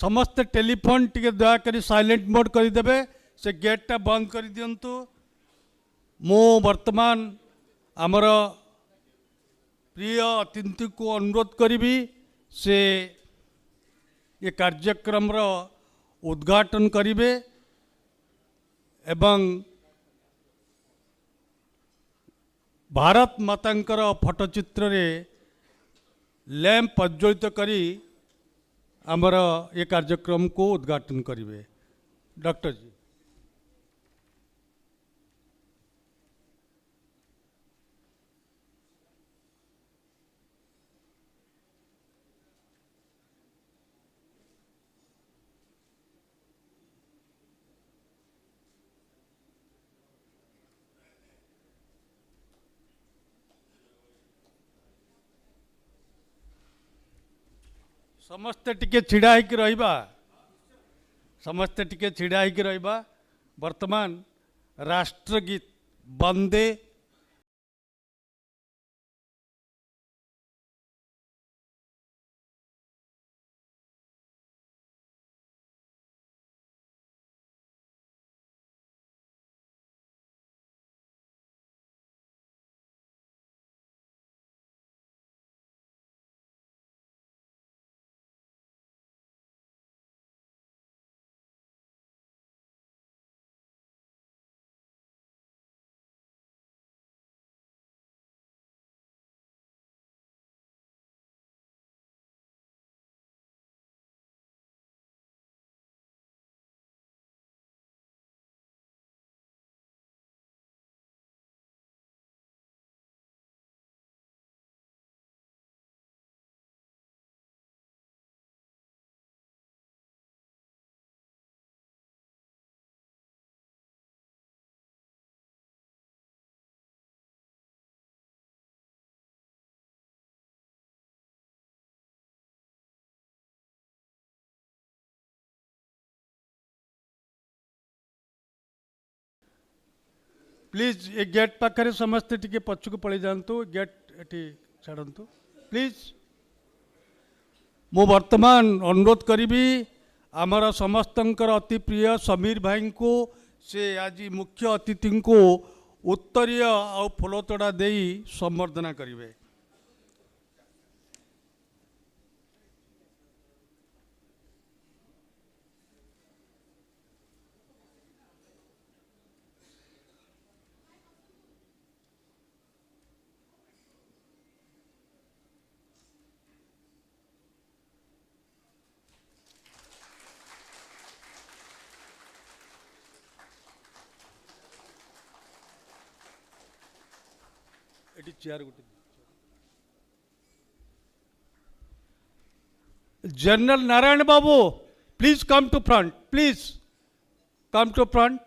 समस्ते टेलीफोन टिके दया करी साइलेंट मोड करदेवे से गेटटा बंद कर दिंतु। मु वर्तमान आमर प्रिय अतिथि को अनुरोध करी से ये कार्यक्रम उद्घाटन करिवे एवं भारत मातांकर फोटोचित्र रे लैंप प्रज्वलित करी आमर ये कार्यक्रम को उद्घाटन करिवे। डॉक्टर जी। समस्ते टिके छिड़ा होकर रहिबा, समस्ते टिके छिड़ा होकर रहिबा। वर्तमान राष्ट्रगीत वंदे प्लीज ये गेट पाखे समस्ते टिके पछक पड़े जातु। गेट एटी छाड़तु प्लीज। मु वर्तमान अनुरोध करी आमर समस्तंकर अति प्रिय समीर भाई को से आज मुख्य अतिथि को उत्तरीय आ फुलतोड़ा दे संबर्धना करेंगे। Chair general Narayan Babu please come to front, please come to front.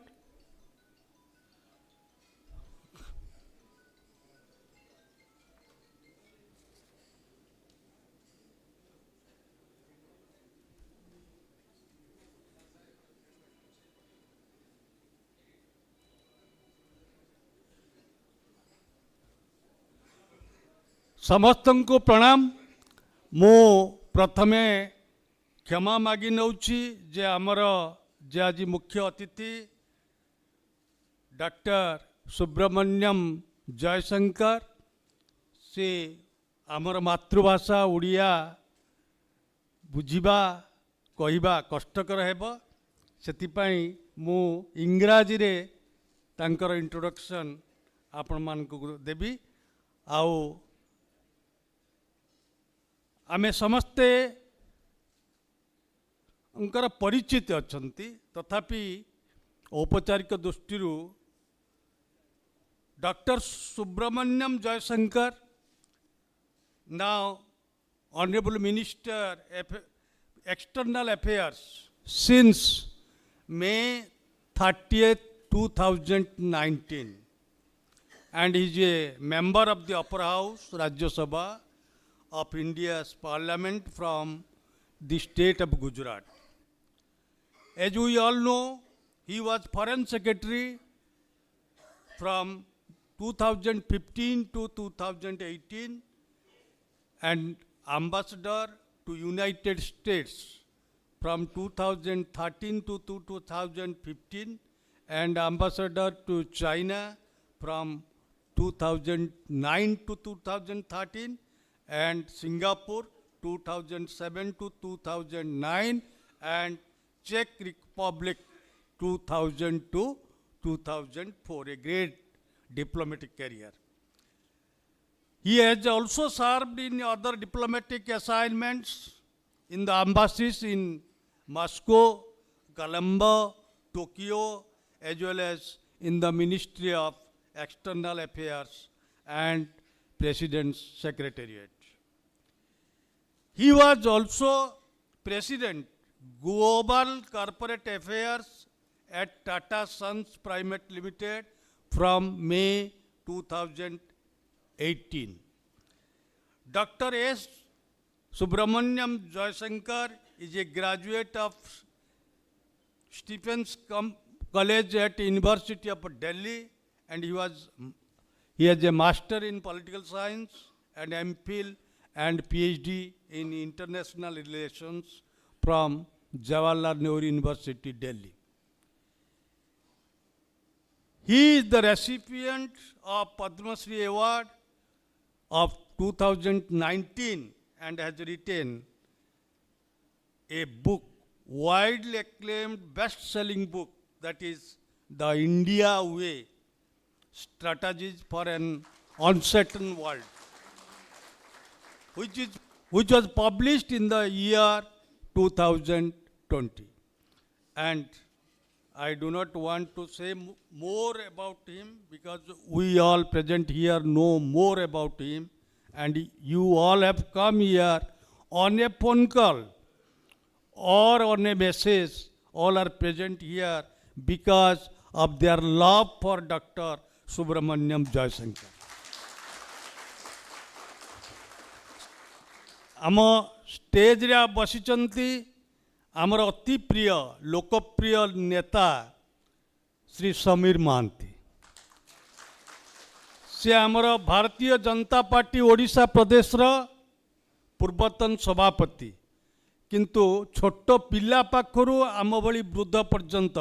समस्त को प्रणाम। मु प्रथमे क्षमा मागी नौची जे आमर जे आज मुख्य अतिथि डॉक्टर सुब्रमण्यम जयशंकर से आमर मातृभाषा उड़िया बुझिबा कहिबा कष्टकर हेब, सेतिपाई मु इंग्राजी रे तांकर इंट्रोडक्शन आपण मान को देबी। आउ आमे समस्ते उनकर परिचित अछंती, तथापि औपचारिक दृष्टि doctor Subrahmanyam Jaishankar now honourable minister external affairs since May 30th 2019 and he is a member of the upper house Rajya Sabha of India's parliament from the state of Gujarat. As we all know, he was foreign secretary from 2015 to 2018 and ambassador to United States from 2013 to 2015 and ambassador to China from 2009 to 2013 and Singapore 2007 to 2009 and Czech Republic 2000 to 2004, a great diplomatic career. He has also served in other diplomatic assignments in the embassies in Moscow, Colombo, Tokyo, as well as in the Ministry of External Affairs and President's Secretariat. He was also President, Global Corporate Affairs at Tata Sons Private Limited from May 2018. Dr. S. s.jaishankar is a graduate of Stephens College at University of Delhi, and he has a master in political science and MPhil and PhD in international relations from Jawaharlal Nehru University, Delhi. He is the recipient of Padma Shri Award of 2019 and has written a book, widely acclaimed best-selling book, that is The India Way, Strategies for an Uncertain World, which was published in the year 2020. And I do not want to say more about him because we all present here know more about him, and you all have come here on a phone call or on a message. All are present here because of their love for Dr. s.jaishankar. आम stage रे बसिचंती आमर अति प्रिय लोकप्रिय नेता श्री समीर महांती। से आमर Bharatiya Janata party Odisha प्रदेश पूर्वतन सभापति, किंतु छोट पिला पाखरु आम भली वृद्ध पर्यंत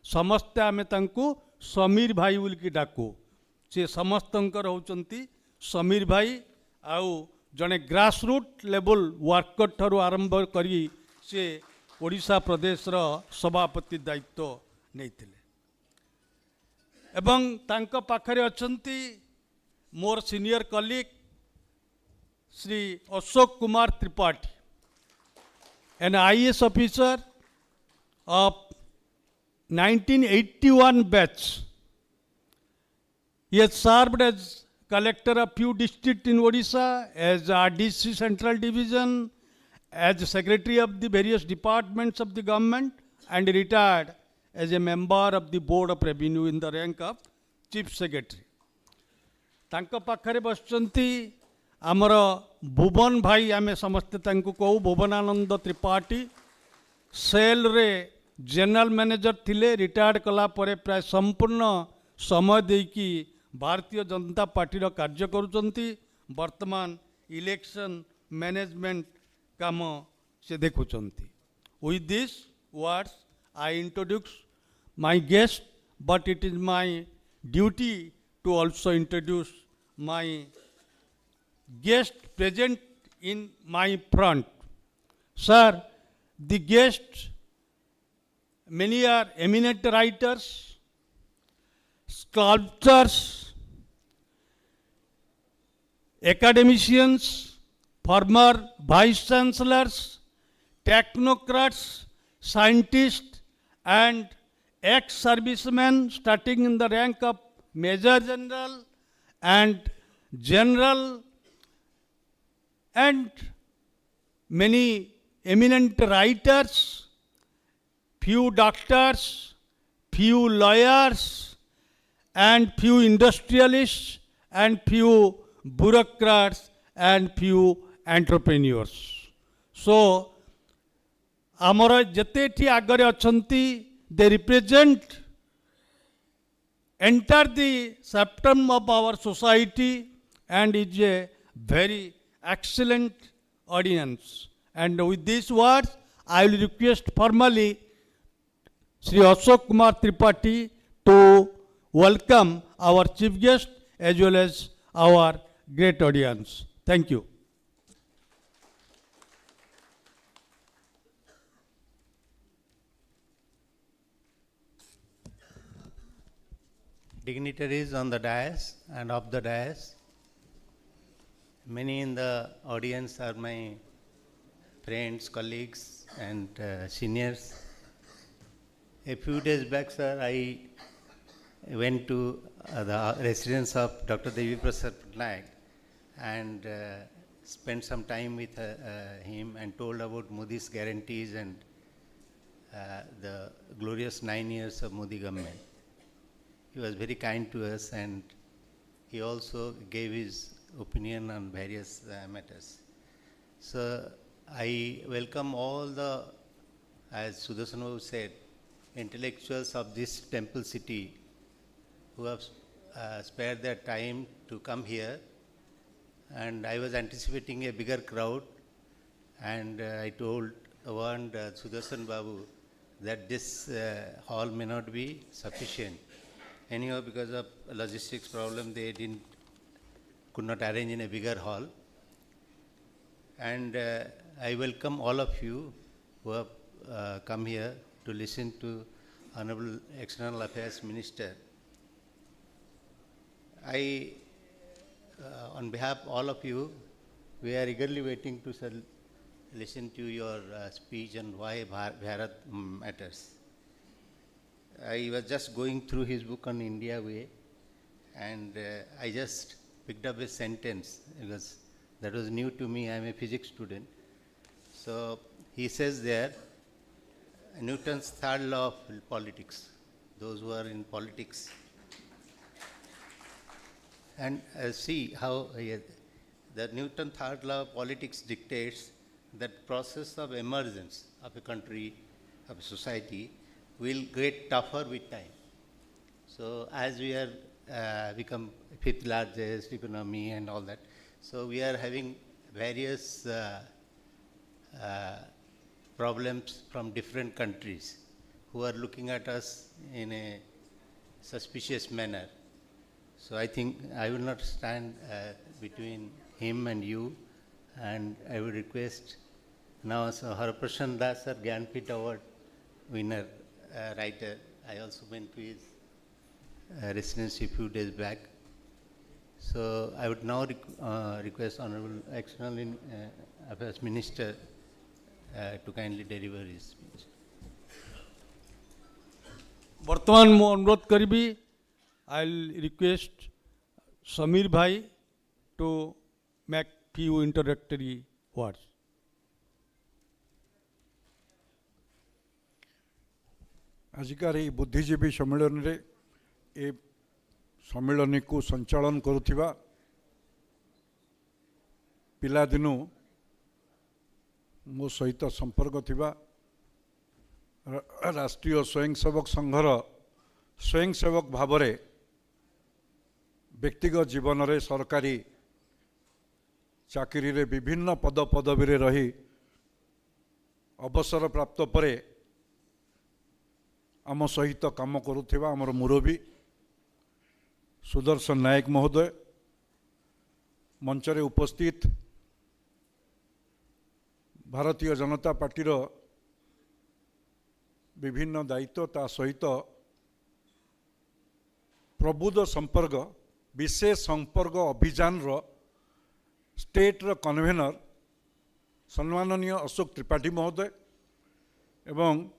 समस्ते आमे तांकु समीर भाई बोलिकी डाकू। से समस्तंकर होचंती समीर भाई, आउ जड़े ग्रासरूट लेवल वर्कर ठारू आरंभ करी से ओडिशा प्रदेश सभापति दायित्व नहीं एवं तांको पाखरे अछंती मोर senior colleague Shri Ashok Kumar Tripathi, an IAS officer of 1981 batch. He has served as collector of few districts in Odisha, as RDC Central Division, as secretary of the various departments of the government, and retired as a member of the Board of Revenue in the rank of Chief Secretary. तांको पाखरे बसचंती आमर भुवन भाई, आमे समस्ते तांको कहू भुवनानंद Tripathi. Cell रे general manager थिले, रिटायर्ड कला परे प्राय संपूर्ण समय देकी भारतीय जनता पार्टी कार्य करुचंती। वर्तमान इलेक्शन मैनेजमेंट काम से देखुचंती। With this words I introduce my guest, but it is my duty to also introduce my guest present in my front. Sir, the guests, many are eminent writers, sculptors, academicians, former vice chancellors, technocrats, scientists, and ex-servicemen starting in the rank of Major General and General, and many eminent writers, few doctors, few lawyers, and few industrialists, and few bureaucrats, and few entrepreneurs. So, आमर जेतेठी आगरे अछंती, they represent enter the septum of our society and is a very excellent audience. And with these words, I will request formally Sri Ashok Kumar Tripathi to welcome our chief guest as well as our great audience. Thank you. Dignitaries on the dais and off the dais. Many in the audience are my friends, colleagues, and seniors. A few days back, sir, I went to the residence of Dr. Devi Prasad Patnaik and spent some time with him and told about Modi's guarantees and the glorious 9 years of Modi government. He was very kind to us, and he also gave his opinion on various matters. So I welcome all the, as Sudarshan Babu said, intellectuals of this temple city who have spared their time to come here. And I was anticipating a bigger crowd, and I warned Sudarshan Babu that this hall may not be sufficient. Anyhow, because of logistics problem, they could not arrange in a bigger hall. And I welcome all of you who have come here to listen to Honorable External Affairs Minister. On behalf of all of you, we are eagerly waiting to listen to your speech on why Bharat matters. I was just going through his book on India Way, and I just picked up a sentence because that was new to me. I am a physics student. So he says there, Newton's third law of politics, those who are in politics. And see how the Newton's third law of politics dictates that process of emergence of a country, of a society, will get tougher with time. So as we are become fifth largest economy and all that, so we are having various problems from different countries who are looking at us in a suspicious manner. So I think I will not stand between him and you, and I would request now Haraprashan Das, sir, Gyanpit Award winner, writer. I also went to his residency a few days back. So I would now request Honorable External Affairs Minister to kindly deliver his speech. वर्तमान मु अनुरोध करी I will request Samir Bhai to make few introductory words. आजिकार ये बुद्धिजीवी सम्मेलन रे ए सम्मेलन को संचालन करुथिबा पिलादिनु मो सहित संपर्क थिबा राष्ट्रीय स्वयंसेवक संघर स्वयंसेवक भावरे व्यक्तिगत जीवन रे सरकारी चाकरी रे विभिन्न पद पदवी रे रही अवसर प्राप्त परे आम सहित काम करुथिबा आमर मुरबी सुदर्शन नायक महोदय, मंचरे उपस्थित भारतीय जनता पार्टी विभिन्न दायित्व ता सहित प्रबुद्ध संपर्क विशेष संपर्क अभियान स्टेट कन्वेनर सम्माननीय अशोक त्रिपाठी महोदय एवं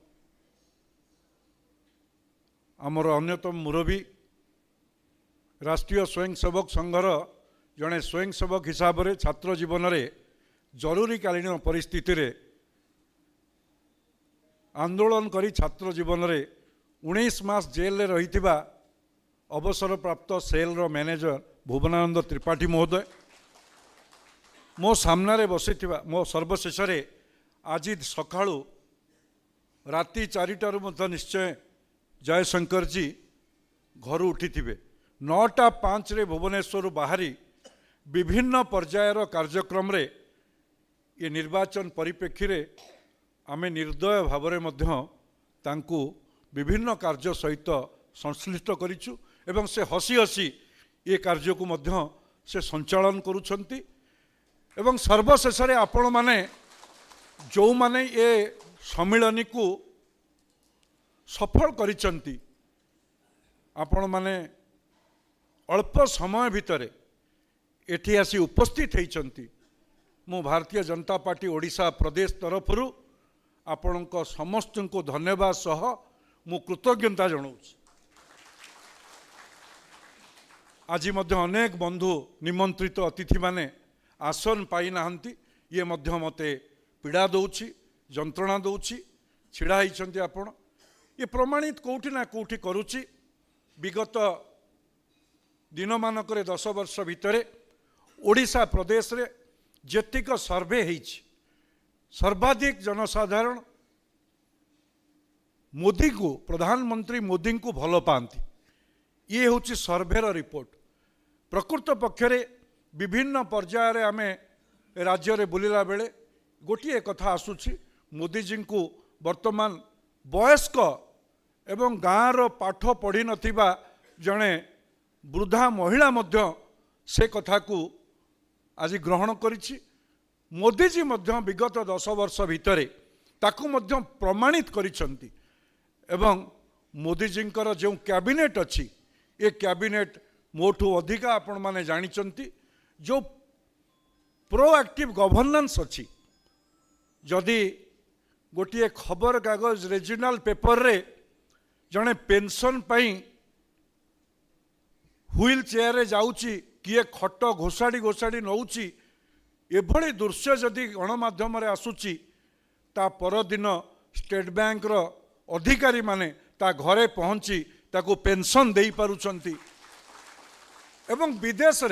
आमर अन्यतम मुरबी राष्ट्रीय स्वयंसेवक संघर जड़े स्वयंसेवक हिसाब से छात्र जीवन में जरूरीकालीन परिस्थिति रे आंदोलन करी छात्र जीवन में 19 मास जेल रे रही अवसर प्राप्त सेल रो मैनेजर भुवनानंद त्रिपाठी महोदय मो सामने बसी मो सर्वशेष आज सकाळु राति 4टारू निश्चय जयशंकर जी घर उठी थे 9:05 रे भुवनेश्वर बाहरी विभिन्न पर्यायर कार्यक्रम रे ये निर्वाचन परिप्रेक्षी रे आमे निर्दय भावरे मध्य तांकु विभिन्न कार्य सहित संश्लिष्ट करिछु एवं से हसी हसी ये कार्य को मध्य से संचालन करुछंती एवं सर्वशेष आपण माने जो माने ये सम्मिलनी को सफल करिछंती आपण माने अल्प समय भितर एठी आसी उपस्थित होइछंती मु भारतीय जनता पार्टी ओडिशा प्रदेश तरफरु आपणक समस्त को धन्यवाद सह मु कृतज्ञता जनाऊँ। आज मध्य अनेक बंधु निमंत्रित अतिथि माने आसन पाई नाहंती ये मध्य मते पीड़ा दौची जंत्रणा दौची छिड़ा होइछंती आपण ये प्रमाणित कोठी ना कोठी करूची विगत दिन मानक 10 वर्ष भितर ओडिशा प्रदेश रे जेतिक सर्वे होइछि सर्वाधिक जनसाधारण मोदी को प्रधानमंत्री मोदी को भल पाती ये हूँ सर्वेर रिपोर्ट प्रकृत पक्षरे विभिन्न पर्यायर आमे राज्य रे बुलिला बेले गोटे कथा आसुछि मोदीजी को वर्तमान वयस्क एवं गाँव पाठ पढ़ी नथिबा जड़े वृद्धा महिला मध्य से कथा को आज ग्रहण करिछि मोदीजी मध्य विगत 10 वर्ष भितर ताकू मध्य प्रमाणित करिछंती एवं मोदीजींकर जो कैबिनेट अच्छी ये कैबिनेट मोठू अधिका आपण माने जानिचंती जो प्रोएक्टिव गवर्नेंस अच्छी जदि गोटे खबर कागज रीजनल पेपर रे जड़े पेंशन पाई व्हील चेयर रे जाउची किए खट घोषाड़ी घोषाड़ी नौची एभली दृश्य जदि गणमाध्यम रे आसुची ता परदिन स्टेट बैंक रो अधिकारी माने ता घरे पहुंची ताको पेंशन दे पारुचंती एवं विदेश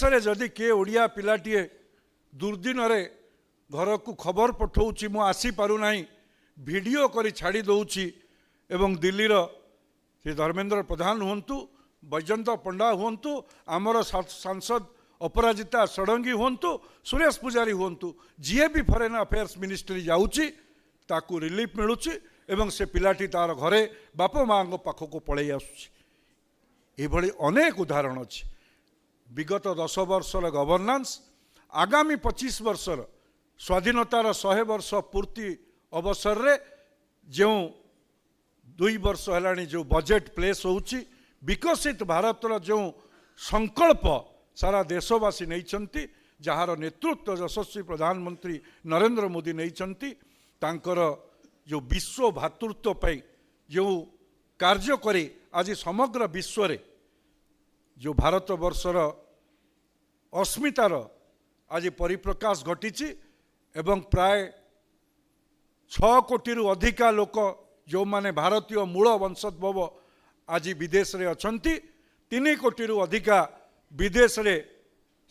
रे जदि के ओडिया पिलाटीए दुर्दिन रे घर को खबर पठाऊची मु आसी पारु नाही वीडियो करी छाड़ी दउची एवं दिल्ली रो श्री धर्मेंद्र प्रधान हुंतु बैजयंत पंडा हुंतु आमर सांसद अपराजिता षडंगी हुंतु सुरेश पुजारी हुंतु जीए भी फॉरेन अफेयर्स मिनिस्ट्री जाउची ताकू रिलीफ मिलुची एवं से पिलाटी तार घरे बाप माँ पाखक पलि आसुची एभली अनेक उदाहरण अच्छी विगत 10 वर्षर गवर्नेंस आगामी 25 वर्षर स्वाधीनतार 100 वर्ष पूर्ति अवसर रे जो 2 वर्ष है जो बजेट प्लेस होउची विकसित भारतर जो संकल्प सारा देशवासी नहीं जार नेतृत्व यशस्वी प्रधानमंत्री नरेंद्र मोदी नहीं तांकर जो विश्व भातृत्व पाई जो कार्य करे आज समग्र विश्व रे जो भारत वर्षर अस्मितार आज परिप्रकाश घटी एवं प्राय 6 कोटी रु अधिका लोक जो माने भारतीय मूल वंशोद्भव आज विदेश रे अछंती 3 कोटी रु अधिका विदेश रे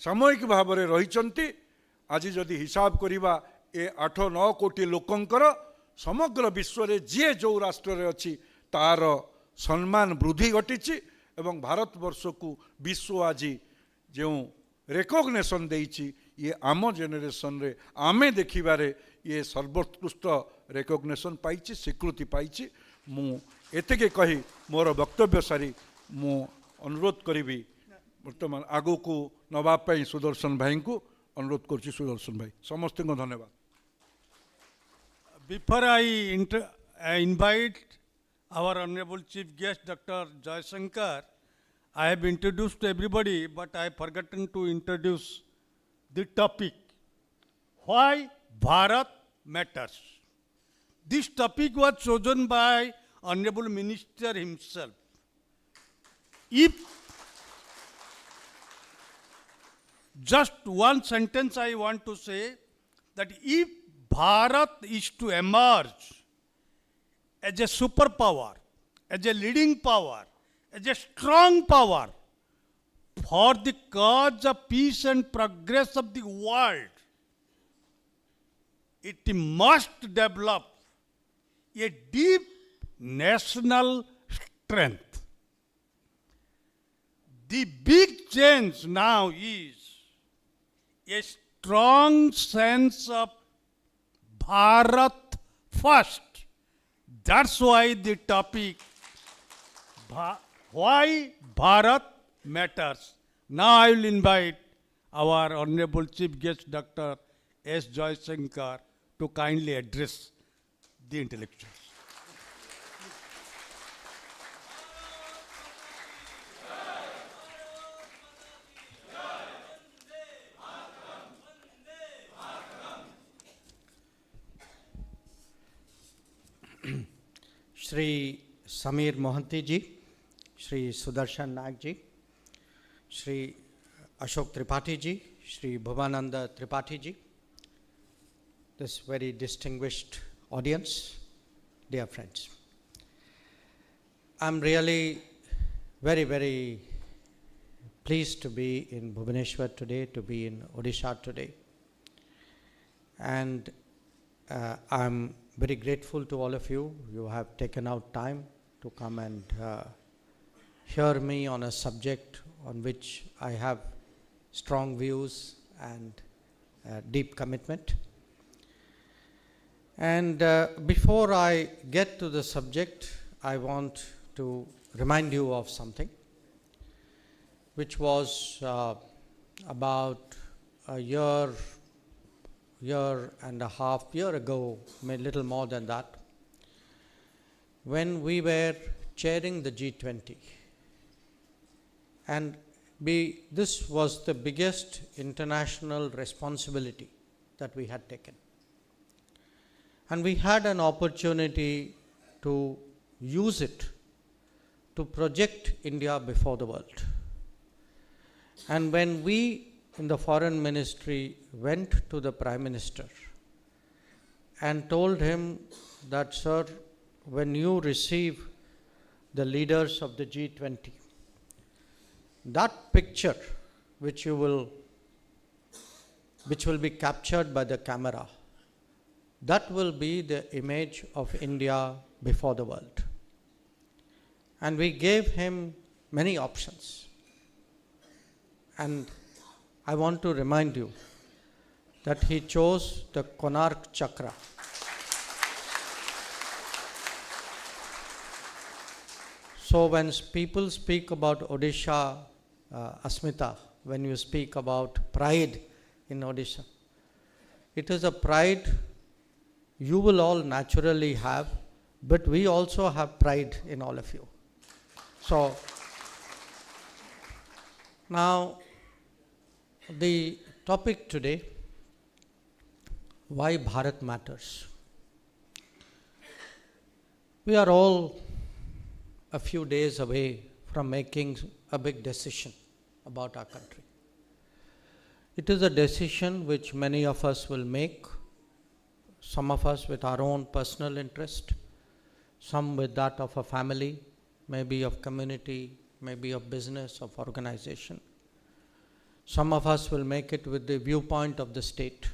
सामूहिक भाव में रही आज जदि हिसाब करिबा ए 8-9 कोटी लोकंकर समग्र विश्व रे जे जो राष्ट्र रे अछि तार सम्मान वृद्धि घटी एवं भारत वर्ष को विश्व आज जो रेकग्नेशन देइछि ये आम जेनेरेशन रे आमे देखिबारे ये सर्वोत्कृष्ट रेकग्नेशन पाइछि स्वीकृति पाइछि मु एतेके कही मोर वक्तव्य सारी मु अनुरोध करिबी वर्तमान आगो को नवा पाई सुदर्शन भाई को अनुरोध करछि सुदर्शन भाई समस्त को धन्यवाद। Before I invite our honorable chief guest Dr. Jaishankar, I have introduced everybody, but I have forgotten to introduce the topic. Why Bharat matters. This topic was chosen by honorable minister himself. If just one sentence I want to say, that if Bharat is to emerge as a superpower, as a leading power, as a strong power for the cause of peace and progress of the world, it must develop a deep national strength. The big change now is a strong sense of Bharat first. That's why the topic, why Bharat matters. Now I will invite our Honorable Chief Guest Dr. s.jaishankar to kindly address the intellectuals. Shri Samir Mohanty ji, Shri Sudarshan Naik ji, Shri Ashok Tripathi ji, Shri Bhuvananda Tripathi ji, this very distinguished audience, dear friends. I'm really very, very pleased to be in Bhubaneswar today, to be in Odisha today. And I'm very grateful to all of you. You have taken out time to come and hear me on a subject on which I have strong views and deep commitment. And before I get to the subject, I want to remind you of something which was about a year and a half ago, maybe little more than that, when we were chairing the G20. And this was the biggest international responsibility that we had taken. And we had an opportunity to use it to project India before the world. And when we in the Foreign Ministry went to the Prime Minister and told him that, sir, when you receive the leaders of the G20, that picture which will be captured by the camera, that will be the image of India before the world. And we gave him many options. And I want to remind you that he chose the Konark Chakra. So when people speak about Odisha Asmita, when you speak about pride in Odisha, it is a pride you will all naturally have, but we also have pride in all of you. So now, the topic today, why Bharat matters. We are all a few days away from making a big decision about our country. It is a decision which many of us will make, some of us with our own personal interest, some with that of a family, maybe of community, maybe of business, of organization. Some of us will make it with the viewpoint of the state.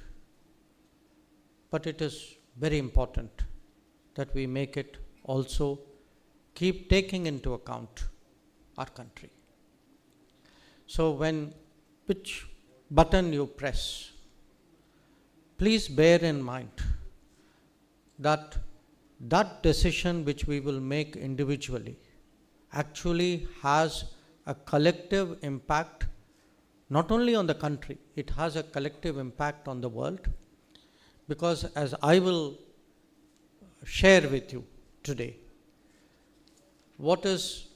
But it is very important that we make it also keep taking into account our country. So which button you press, please bear in mind that decision which we will make individually actually has a collective impact not only on the country, it has a collective impact on the world, because as I will share with you today, what is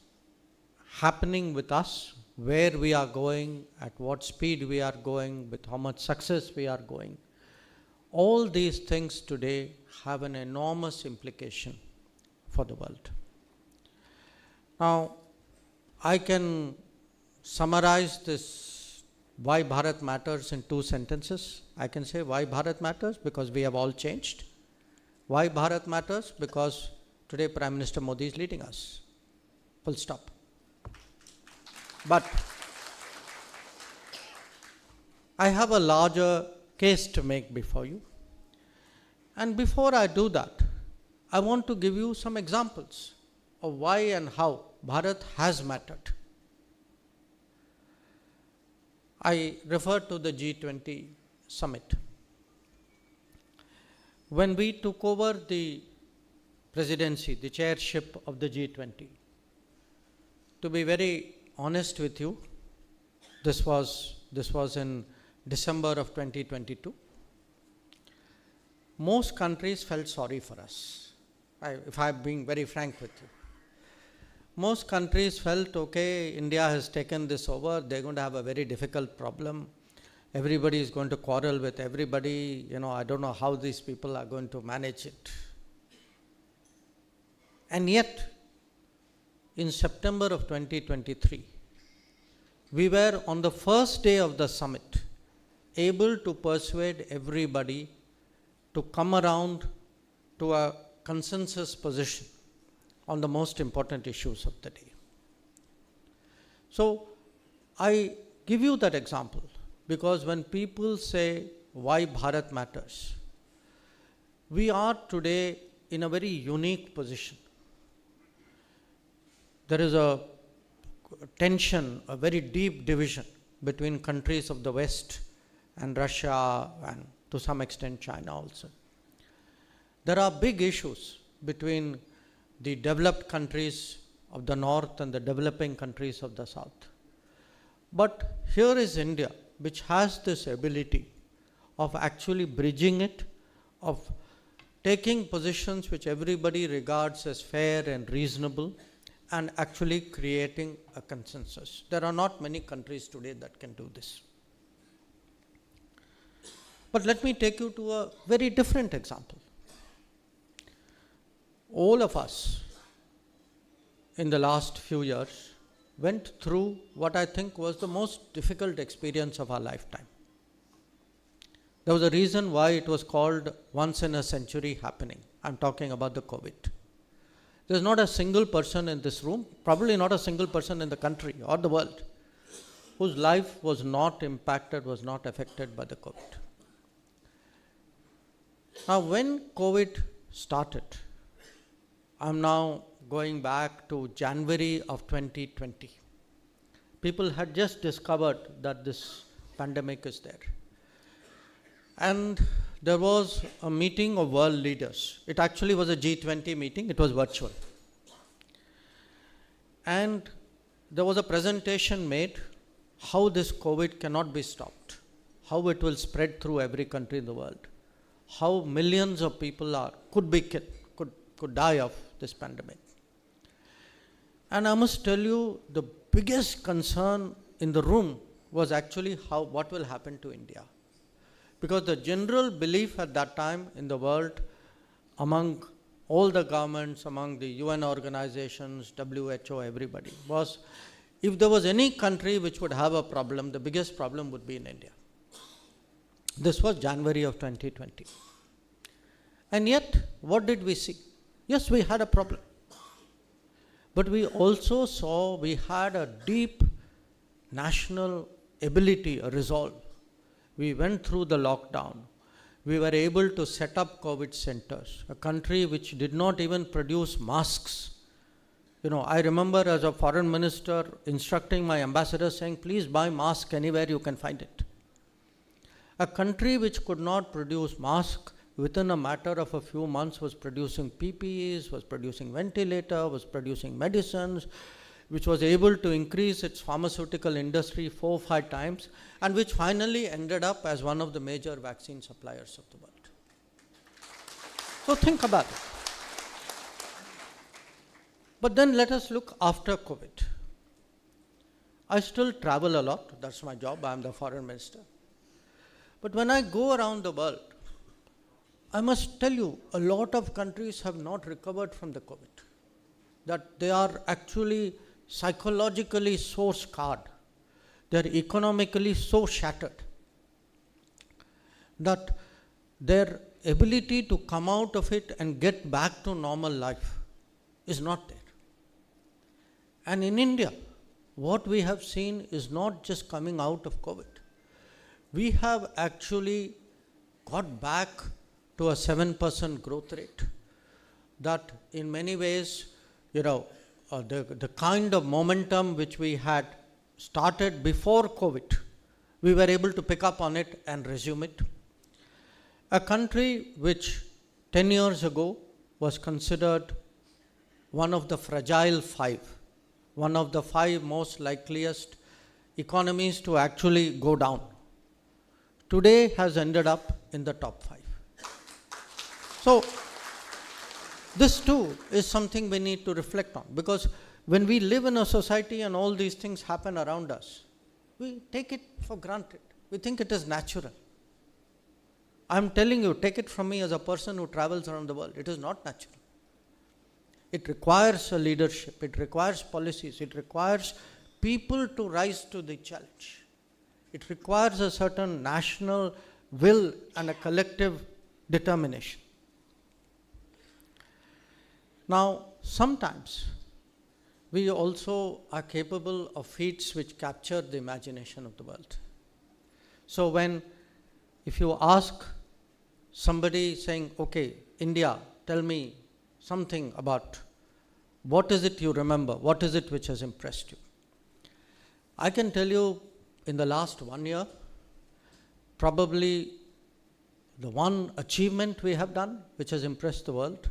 happening with us, where we are going, at what speed we are going, with how much success we are going, all these things today have an enormous implication for the world. Now, I can summarize this why Bharat matters in 2 sentences. I can say why Bharat matters because we have all changed. Why Bharat matters? Because today Prime Minister Modi is leading us. Full stop. But I have a larger case to make before you. And before I do that, I want to give you some examples of why and how Bharat has mattered. I refer to the G20 summit. When we took over the presidency, the chairship of the G20, to be very honest with you, this was in December of 2022. Most countries felt sorry for us, if I'm being very frank with you. Most countries felt, okay, India has taken this over, they're going to have a very difficult problem. Everybody is going to quarrel with everybody. I don't know how these people are going to manage it. And yet, in September of 2023, we were on the first day of the summit able to persuade everybody to come around to a consensus position on the most important issues of the day. So, I give you that example because when people say why Bharat matters, we are today in a very unique position. There is a tension, a very deep division between countries of the West and Russia and to some extent China also. There are big issues between the developed countries of the North and the developing countries of the South. But here is India, which has this ability of actually bridging it, of taking positions which everybody regards as fair and reasonable, and actually creating a consensus. There are not many countries today that can do this. But let me take you to a very different example. All of us in the last few years went through what I think was the most difficult experience of our lifetime. There was a reason why it was called once in a century happening. I'm talking about the COVID. There's not a single person in this room, probably not a single person in the country or the world, whose life was not impacted, was not affected by the COVID. Now, when COVID started, I'm now going back to January of 2020. People had just discovered that this pandemic is there. And there was a meeting of world leaders. It actually was a G20 meeting, it was virtual. And there was a presentation made how this COVID cannot be stopped, how it will spread through every country in the world, how millions of people could die of this pandemic. And I must tell you, the biggest concern in the room was actually what will happen to India. Because the general belief at that time in the world, among all the governments, among the UN organizations, WHO, everybody, was if there was any country which would have a problem, the biggest problem would be in India. This was January of 2020. And yet, what did we see? Yes, we had a problem. But we also saw we had a deep national ability, a resolve. We went through the lockdown. We were able to set up COVID centers, a country which did not even produce masks. I remember as a foreign minister instructing my ambassador saying, please buy masks anywhere you can find it. A country which could not produce masks within a matter of a few months was producing PPEs, was producing ventilators, was producing medicines, which was able to increase its pharmaceutical industry 4 or 5 times, and which finally ended up as one of the major vaccine suppliers of the world. So think about it. But then let us look after COVID. I still travel a lot, that's my job, I'm the foreign minister. But when I go around the world, I must tell you, a lot of countries have not recovered from the COVID. That they are actually psychologically so scarred, they are economically so shattered, that their ability to come out of it and get back to normal life is not there. And in India, what we have seen is not just coming out of COVID. We have actually got back to a 7% growth rate, that in many ways, the kind of momentum which we had started before COVID, we were able to pick up on it and resume it. A country which 10 years ago was considered one of the fragile five, one of the five most likeliest economies to actually go down. Today has ended up in the top five. So, this too is something we need to reflect on, because when we live in a society and all these things happen around us, we take it for granted. We think it is natural. I'm telling you, take it from me as a person who travels around the world, it is not natural. It requires a leadership, it requires policies, it requires people to rise to the challenge. It requires a certain national will and a collective determination. Now, sometimes we also are capable of feats which capture the imagination of the world. So if you ask somebody saying, okay, India, tell me something about what is it you remember, what is it which has impressed you? I can tell you in the last 1 year, probably the one achievement we have done which has impressed the world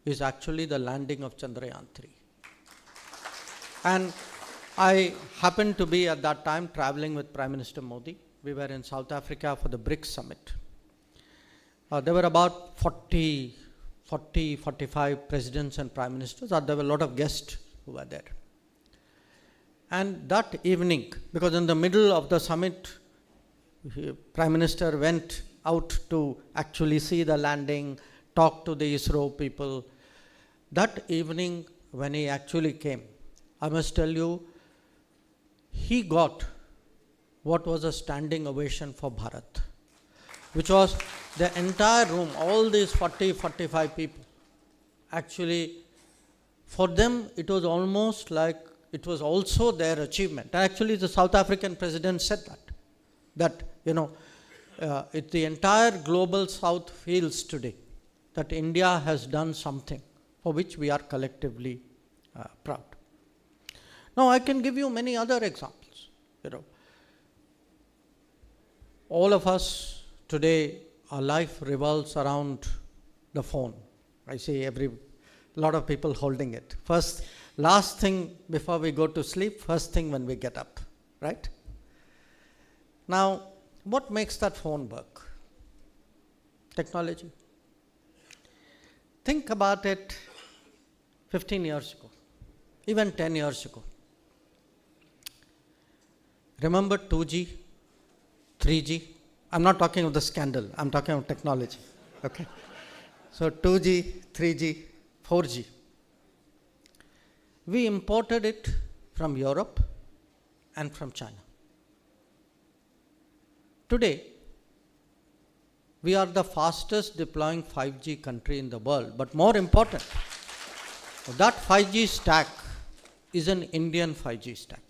is actually the landing of Chandrayaan 3. And I happened to be at that time traveling with Prime Minister Modi. We were in South Africa for the BRICS summit. There were about 45 presidents and prime ministers. There were a lot of guests who were there. And that evening, because in the middle of the summit, Prime Minister went out to actually see the landing, talk to the ISRO people. That evening, when he actually came, I must tell you, he got what was a standing ovation for Bharat, which was the entire room, all these 45 people. Actually, for them, it was almost like it was also their achievement. Actually, the South African president said that the entire global South feels today that India has done something for which we are collectively proud. Now, I can give you many other examples. All of us today, our life revolves around the phone. I see a lot of people holding it. Last thing before we go to sleep, first thing when we get up, right? Now, what makes that phone work? Technology. Think about it 15 years ago, even 10 years ago. Remember 2G, 3G? I'm not talking of the scandal, I'm talking of technology, okay? So 2G, 3G, 4G. We imported it from Europe and from China. Today, we are the fastest deploying 5G country in the world, but more important, that 5G stack is an Indian 5G stack.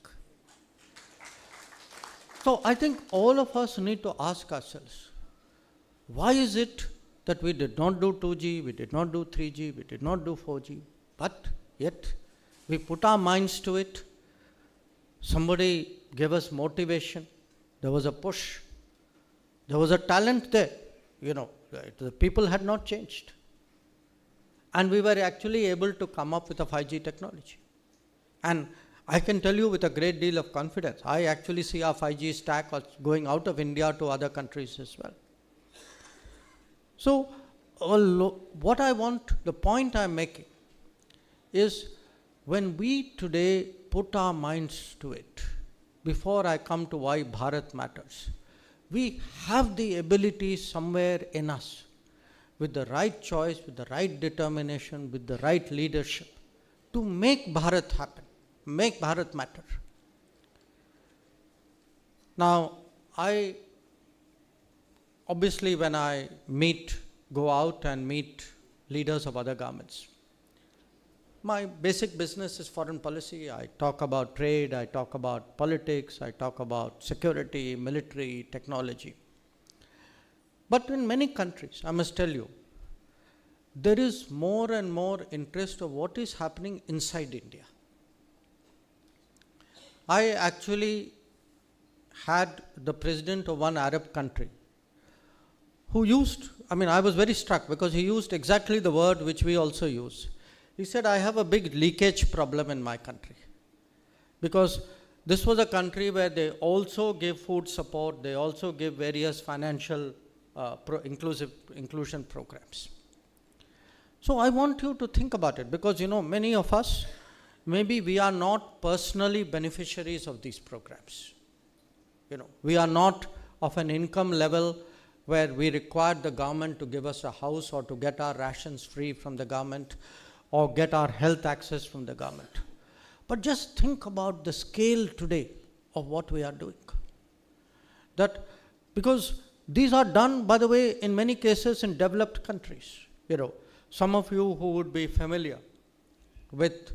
So I think all of us need to ask ourselves, why is it that we did not do 2G, we did not do 3G, we did not do 4G, but yet we put our minds to it. Somebody gave us motivation. There was a push. There was a talent there. The people had not changed. And we were actually able to come up with a 5G technology. And I can tell you with a great deal of confidence, I actually see our 5G stack going out of India to other countries as well. So, the point I'm making is when we today put our minds to it, before I come to why Bharat matters, we have the ability somewhere in us, with the right choice, with the right determination, with the right leadership, to make Bharat happen, make Bharat matter. Now, obviously when I go out and meet leaders of other governments, my basic business is foreign policy. I talk about trade, I talk about politics, I talk about security, military, technology. But in many countries, I must tell you, there is more and more interest of what is happening inside India. I actually had the president of one Arab country who used I mean, I was very struck because he used exactly the word which we also use. He said, I have a big leakage problem in my country. Because this was a country where they also give food support, they also give various financial inclusion programs. So I want you to think about it, because many of us, maybe we are not personally beneficiaries of these programs. We are not of an income level where we require the government to give us a house or to get our rations free from the government or get our health access from the government. But just think about the scale today of what we are doing. That, because these are done, by the way, in many cases in developed countries. Some of you who would be familiar with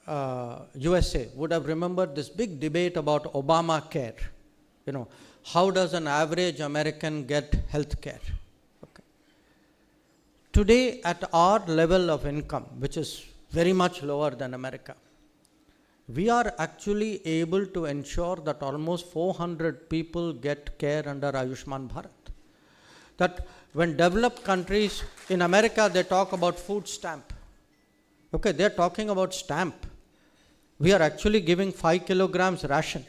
USA would have remembered this big debate about Obamacare. How does an average American get health care? Okay. Today, at our level of income, which is very much lower than America, we are actually able to ensure that almost 400 people get care under Ayushman Bharat. That when developed countries, in America, they talk about food stamp. Okay, they're talking about stamp. We are actually giving 5 kilograms ration.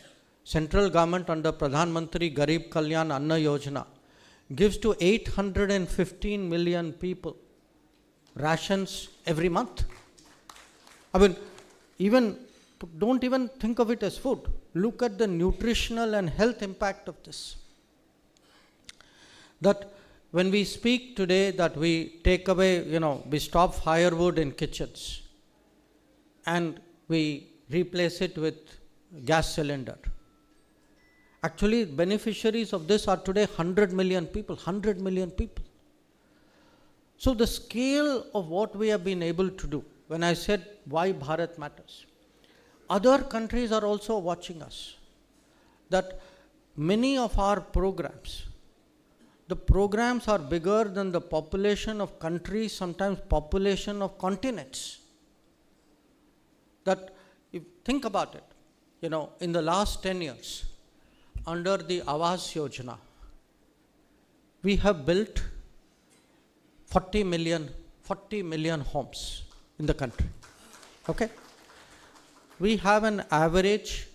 Central government under Pradhan Mantri Garib Kalyan Anna Yojana gives to 815 million people rations every month. I mean, don't even think of it as food. Look at the nutritional and health impact of this. That when we speak today that we take away, we stop firewood in kitchens and we replace it with gas cylinder. Actually, beneficiaries of this are today 100 million people, 100 million people. So the scale of what we have been able to do, when I said why Bharat matters, other countries are also watching us. That many of our programs, the programs are bigger than the population of countries, sometimes population of continents. That, if think about it, in the last 10 years, under the Awas Yojana, we have built 40 million homes in the country. Okay? We have an average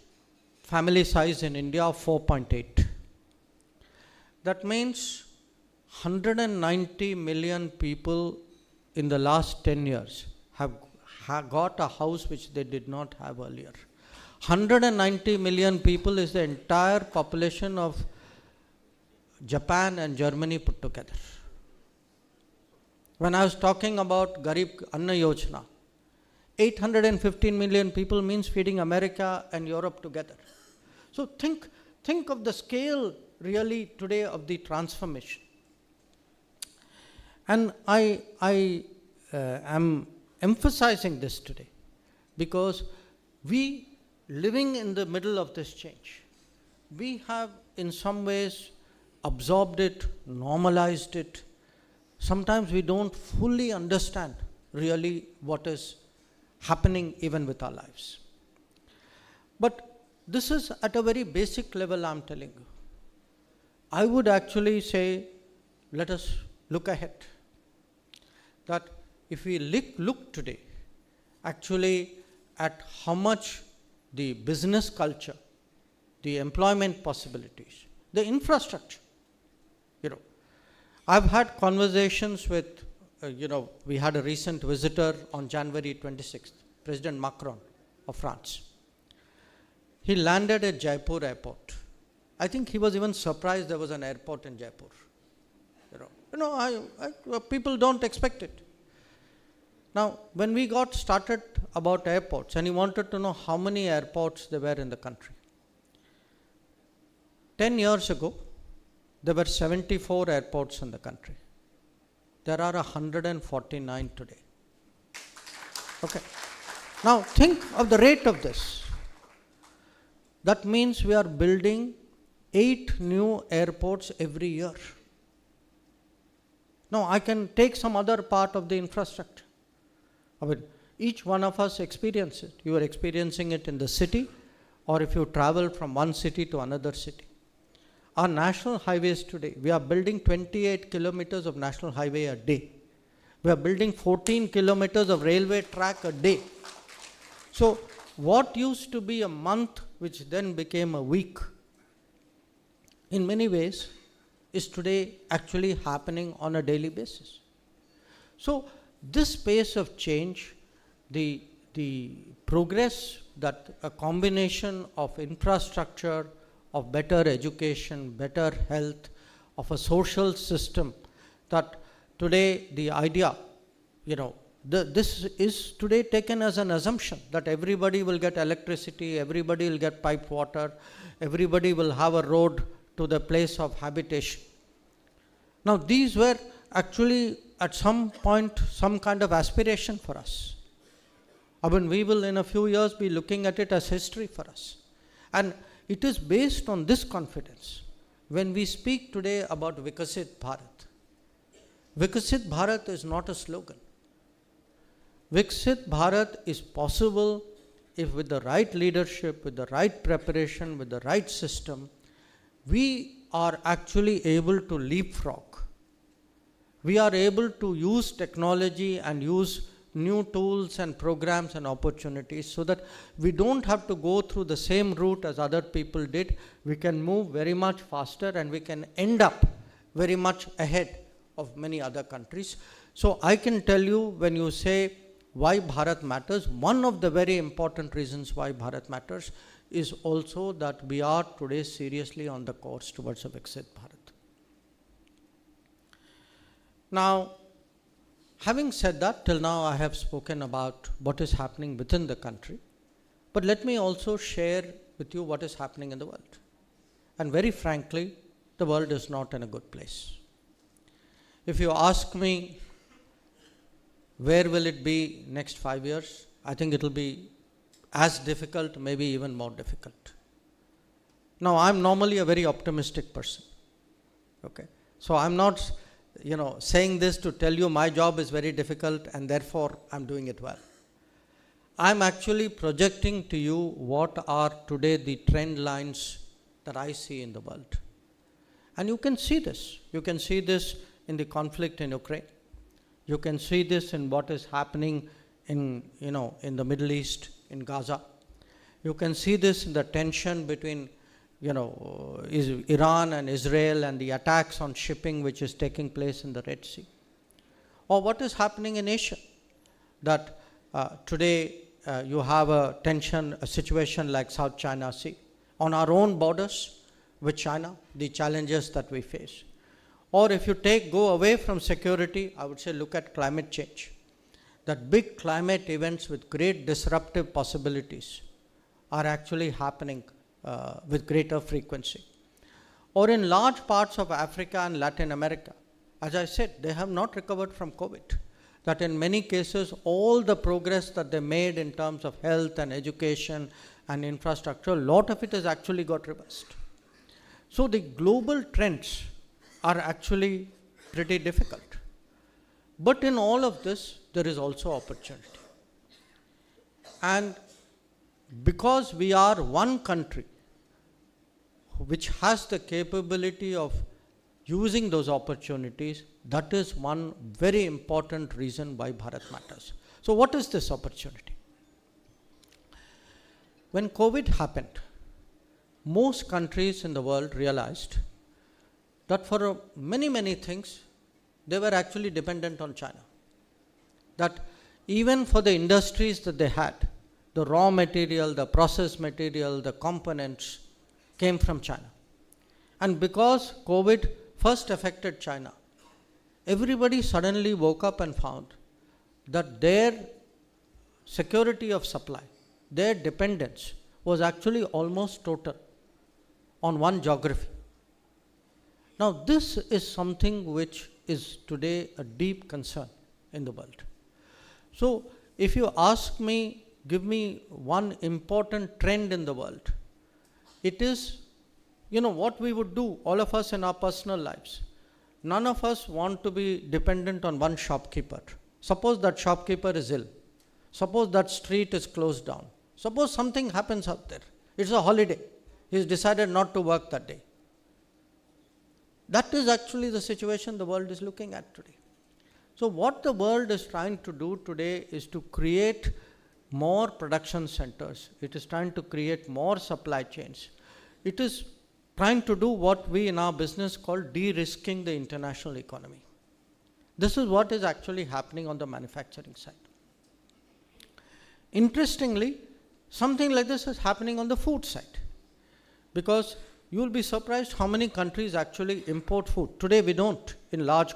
family size in India of 4.8. That means 190 million people in the last 10 years have got a house which they did not have earlier. 190 million people is the entire population of Japan and Germany put together. When I was talking about Garib Anna Yojana, 815 million people means feeding America and Europe together. So think of the scale really today of the transformation. And I am emphasizing this today because we, living in the middle of this change, we have in some ways absorbed it, normalized it. Sometimes we don't fully understand really what is happening even with our lives. But this is at a very basic level, I'm telling you. I would actually say, let us look ahead. That if we look today, actually at how much the business culture, the employment possibilities, the infrastructure, I've had conversations with, we had a recent visitor on January 26th, President Macron of France. He landed at Jaipur airport. I think he was even surprised there was an airport in Jaipur. People don't expect it. Now, when we got started about airports, and he wanted to know how many airports there were in the country. 10 years ago, there were 74 airports in the country. There are 149 today. Okay. Now, think of the rate of this. That means we are building 8 new airports every year. Now, I can take some other part of the infrastructure. Each one of us experiences it. You are experiencing it in the city, or if you travel from one city to another city. Our national highways today, we are building 28 kilometers of national highway a day. We are building 14 kilometers of railway track a day. So what used to be a month, which then became a week, in many ways, is today actually happening on a daily basis. So this pace of change, the progress that a combination of infrastructure, of better education, better health, of a social system, that today the idea, this is today taken as an assumption that everybody will get electricity, everybody will get piped water, everybody will have a road to the place of habitation. Now these were actually at some point some kind of aspiration for us. I mean, we will in a few years be looking at it as history for us. And it is based on this confidence when we speak today about Vikasit Bharat. Vikasit Bharat is not a slogan. Vikasit Bharat is possible if with the right leadership, with the right preparation, with the right system, we are actually able to leapfrog. We are able to use technology and use new tools and programs and opportunities so that we don't have to go through the same route as other people did. We can move very much faster and we can end up very much ahead of many other countries. So I can tell you, when you say why Bharat matters, one of the very important reasons why Bharat matters is also that we are today seriously on the course towards a Viksit Bharat. Now, having said that, till now I have spoken about what is happening within the country, but let me also share with you what is happening in the world. And very frankly, the world is not in a good place. If you ask me, where will it be next 5 years? I think it will be as difficult, maybe even more difficult. Now, I'm normally a very optimistic person. Okay, so I'm not, saying this to tell you my job is very difficult and therefore I'm doing it well. I'm actually projecting to you what are today the trend lines that I see in the world. And you can see this. You can see this in the conflict in Ukraine. You can see this in what is happening in the Middle East, in Gaza. You can see this in the tension between Iran and Israel and the attacks on shipping which is taking place in the Red Sea. Or what is happening in Asia, that today you have a situation like South China Sea. On our own borders with China, the challenges that we face. Or if you go away from security, I would say look at climate change. That big climate events with great disruptive possibilities are actually happening with greater frequency. Or in large parts of Africa and Latin America, as I said, they have not recovered from COVID. That in many cases, all the progress that they made in terms of health and education and infrastructure, a lot of it has actually got reversed. So the global trends are actually pretty difficult. But in all of this, there is also opportunity. And because we are one country which has the capability of using those opportunities, that is one very important reason why Bharat matters. So what is this opportunity? When COVID happened, most countries in the world realized that for many things, they were actually dependent on China. That even for the industries that they had, the raw material, the process material, the components came from China. And because COVID first affected China, everybody suddenly woke up and found that their security of supply, their dependence was actually almost total on one geography. Now, this is something which is today a deep concern in the world. So, if you ask me, give me one important trend in the world, it is, what we would do, all of us in our personal lives. None of us want to be dependent on one shopkeeper. Suppose that shopkeeper is ill. Suppose that street is closed down. Suppose something happens out there. It's a holiday. He's decided not to work that day. That is actually the situation the world is looking at today. So what the world is trying to do today is to create more production centers. It is trying to create more supply chains. It is trying to do what we in our business call de-risking the international economy. This is what is actually happening on the manufacturing side. Interestingly, something like this is happening on the food side, because you will be surprised how many countries actually import food. Today we don't in large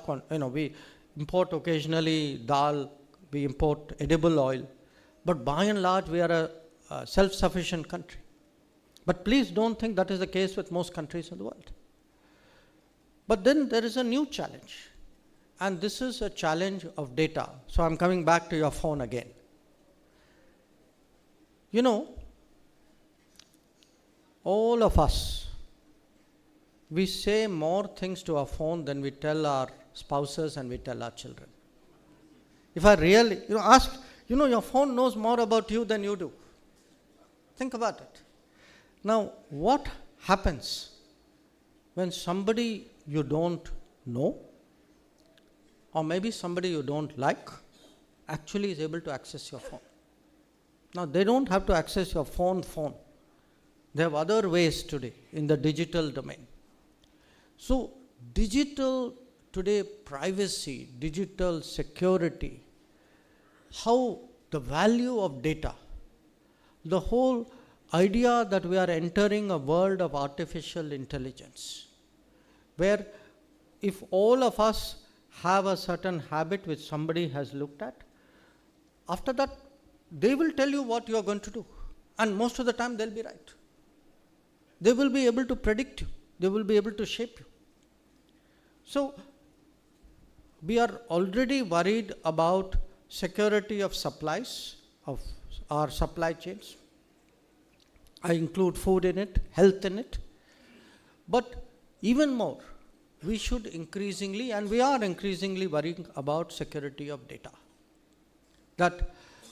we import occasionally dal, we import edible oil, but by and large we are a self-sufficient country. But please don't think that is the case with most countries in the world. But then there is a new challenge, and this is a challenge of data. So I'm coming back to your phone again. You know, all of us, we say more things to our phone than we tell our spouses and we tell our children. If I really, ask, your phone knows more about you than you do. Think about it. Now, what happens when somebody you don't know, or maybe somebody you don't like, actually is able to access your phone? Now, they don't have to access your phone. They have other ways today in the digital domain. So, digital today privacy, digital security, how the value of data, the whole idea that we are entering a world of artificial intelligence, where if all of us have a certain habit which somebody has looked at, after that, they will tell you what you are going to do. And most of the time, they'll be right. They will be able to predict you. They will be able to shape you. So, we are already worried about security of supplies, of our supply chains. I include food in it, health in it. But even more, we should increasingly, and we are increasingly worrying about security of data.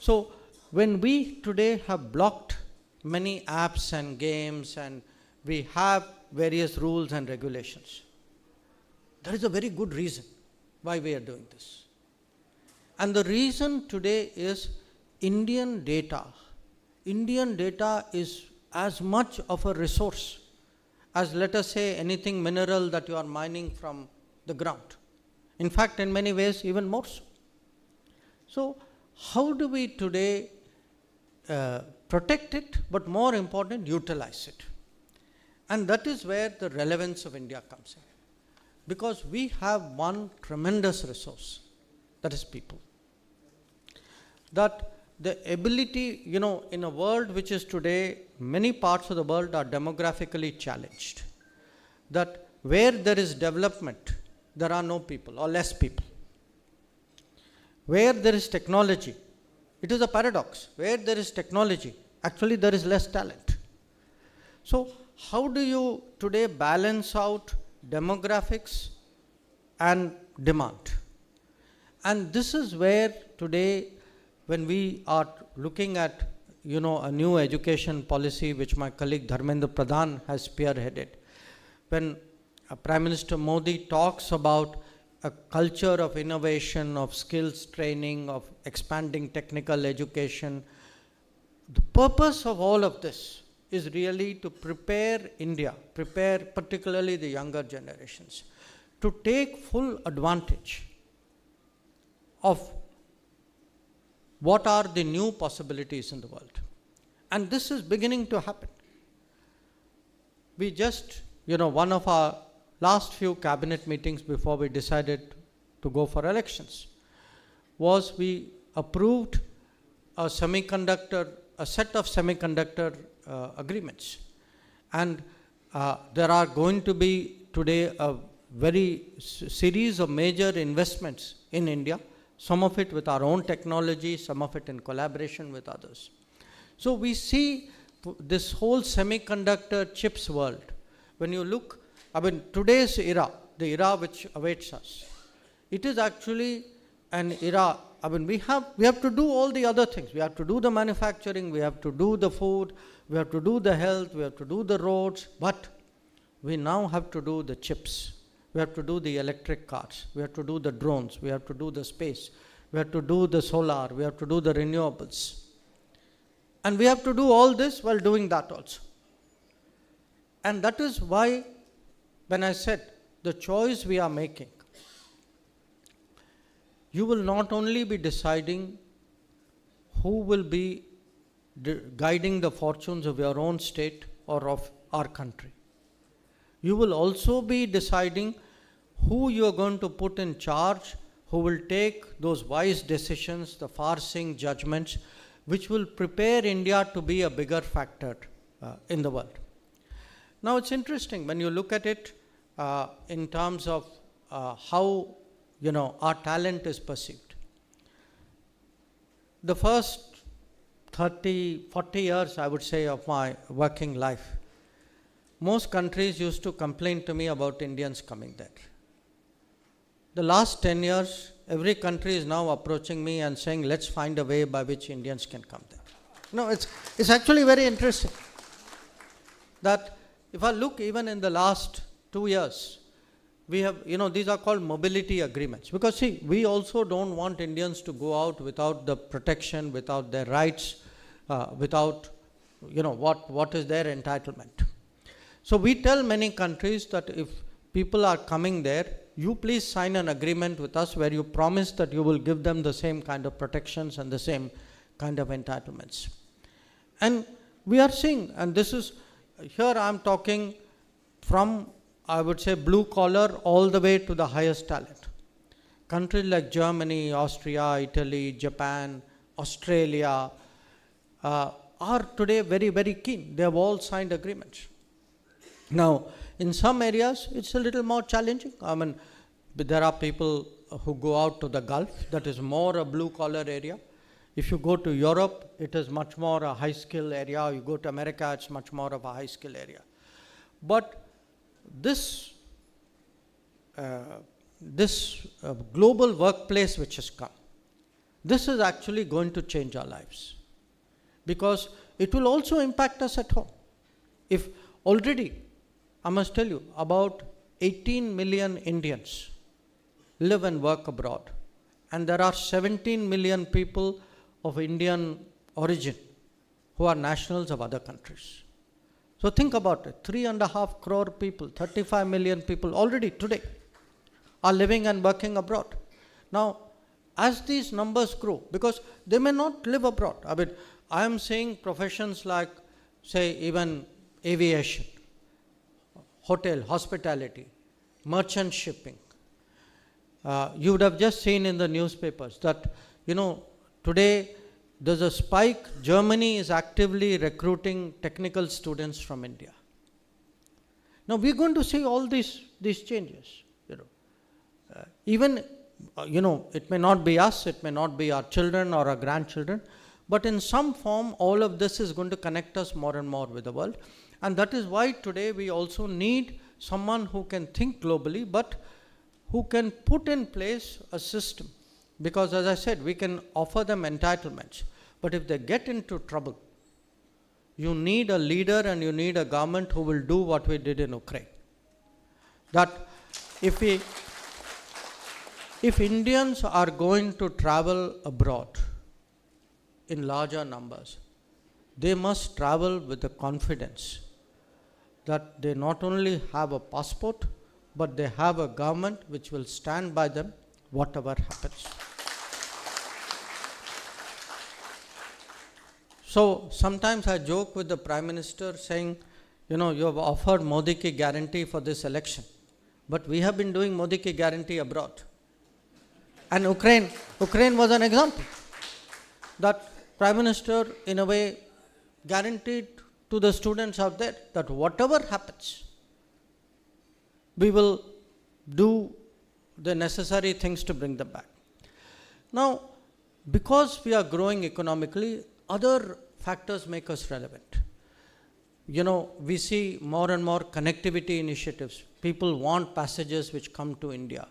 So, when we today have blocked many apps and games, and we have various rules and regulations, there is a very good reason why we are doing this. And the reason today is Indian data. Indian data is as much of a resource as, let us say, anything mineral that you are mining from the ground. In fact, in many ways, even more so. So, how do we today protect it, but more important, utilize it? And that is where the relevance of India comes in. Because we have one tremendous resource, that is people. That the ability, in a world which is today, many parts of the world are demographically challenged, that where there is development, there are no people or less people. Where there is technology, it is a paradox. Where there is technology, actually there is less talent. So, how do you today balance out demographics and demand? And this is where today, when we are looking at, a new education policy which my colleague Dharmendra Pradhan has spearheaded, when Prime Minister Modi talks about a culture of innovation, of skills training, of expanding technical education, the purpose of all of this is really to prepare India, prepare particularly the younger generations, to take full advantage of what are the new possibilities in the world. And this is beginning to happen. We just, one of our last few cabinet meetings before we decided to go for elections was we approved a set of semiconductor agreements. And there are going to be today a very series of major investments in India, some of it with our own technology, some of it in collaboration with others. So we see this whole semiconductor chips world. When you look, today's era, the era which awaits us, it is actually an era, we have to do all the other things. We have to do the manufacturing, we have to do the food, we have to do the health, we have to do the roads, but we now have to do the chips. We have to do the electric cars. We have to do the drones. We have to do the space. We have to do the solar. We have to do the renewables. And we have to do all this while doing that also. And that is why, when I said the choice we are making, you will not only be deciding who will be guiding the fortunes of your own state or of our country. You will also be deciding who you are going to put in charge, who will take those wise decisions, the far-seeing judgments, which will prepare India to be a bigger factor in the world. Now it's interesting when you look at it in terms of how our talent is perceived. The first 30, 40 years, I would say, of my working life, most countries used to complain to me about Indians coming there. The last 10 years, every country is now approaching me and saying, let's find a way by which Indians can come there. No, it's actually very interesting that if I look even in the last 2 years, we have, these are called mobility agreements. Because see, we also don't want Indians to go out without the protection, without their rights, without, what is their entitlement. So we tell many countries that if people are coming there, you please sign an agreement with us where you promise that you will give them the same kind of protections and the same kind of entitlements. And we are seeing, and this is, here I am talking from, I would say, blue collar all the way to the highest talent. Countries like Germany, Austria, Italy, Japan, Australia are today very, very keen. They have all signed agreements. Now, in some areas, it's a little more challenging. I mean, there are people who go out to the Gulf, that is more a blue collar area. If you go to Europe, it is much more a high skill area. You go to America, it's much more of a high skill area. But this global workplace which has come, this is actually going to change our lives, because it will also impact us at home. If already, I must tell you, about 18 million Indians live and work abroad, and there are 17 million people of Indian origin who are nationals of other countries. So think about it, 3.5 crore people, 35 million people already today are living and working abroad. Now, as these numbers grow, because they may not live abroad, I mean, I am seeing professions like, say, even aviation, hotel, hospitality, merchant shipping. You would have just seen in the newspapers that, today there's a spike. Germany is actively recruiting technical students from India. Now we're going to see all these changes. Even, it may not be us, it may not be our children or our grandchildren, but in some form, all of this is going to connect us more and more with the world. And that is why today we also need someone who can think globally, but who can put in place a system. Because as I said, we can offer them entitlements, but if they get into trouble, you need a leader and you need a government who will do what we did in Ukraine. That if Indians are going to travel abroad in larger numbers, they must travel with the confidence that they not only have a passport, but they have a government which will stand by them whatever happens. So sometimes I joke with the Prime Minister saying, you have offered Modi ki guarantee for this election, but we have been doing Modi ki guarantee abroad. And Ukraine was an example. That Prime Minister, in a way, guaranteed to the students out there that whatever happens, we will do the necessary things to bring them back. Now, because we are growing economically, other factors make us relevant. We see more and more connectivity initiatives. People want passages which come to India.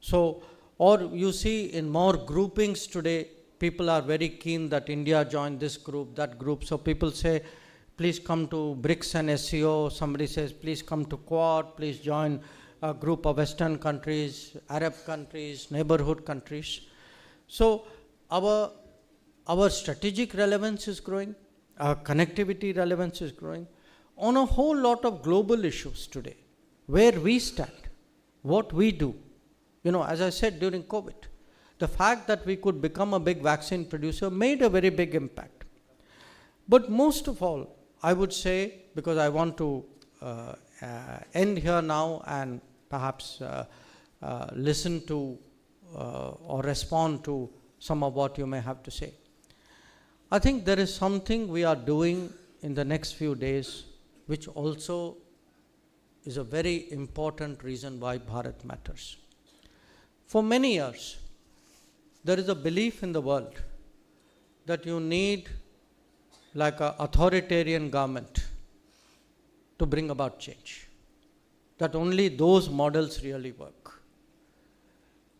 So, or you see in more groupings today, people are very keen that India join this group, that group. So people say, please come to BRICS and SCO. Somebody says, please come to Quad, please join a group of Western countries, Arab countries, neighborhood countries. So our strategic relevance is growing, our connectivity relevance is growing on a whole lot of global issues today. Where we stand, what we do. As I said during COVID, the fact that we could become a big vaccine producer made a very big impact. But most of all, I would say, because I want to end here now and perhaps listen to or respond to some of what you may have to say. I think there is something we are doing in the next few days which also is a very important reason why Bharat matters. For many years, there is a belief in the world that you need like an authoritarian government to bring about change, that only those models really work.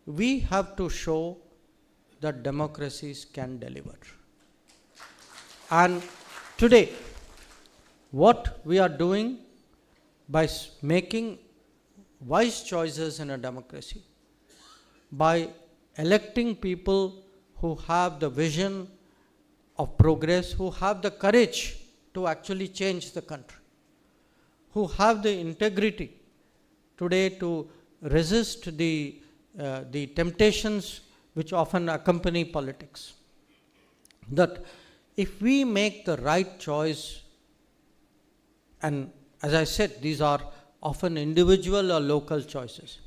We have to show that democracies can deliver. And today, what we are doing by making wise choices in a democracy, by electing people who have the vision of progress, who have the courage to actually change the country, who have the integrity today to resist the temptations which often accompany politics. That if we make the right choice, and as I said, these are often individual or local choices,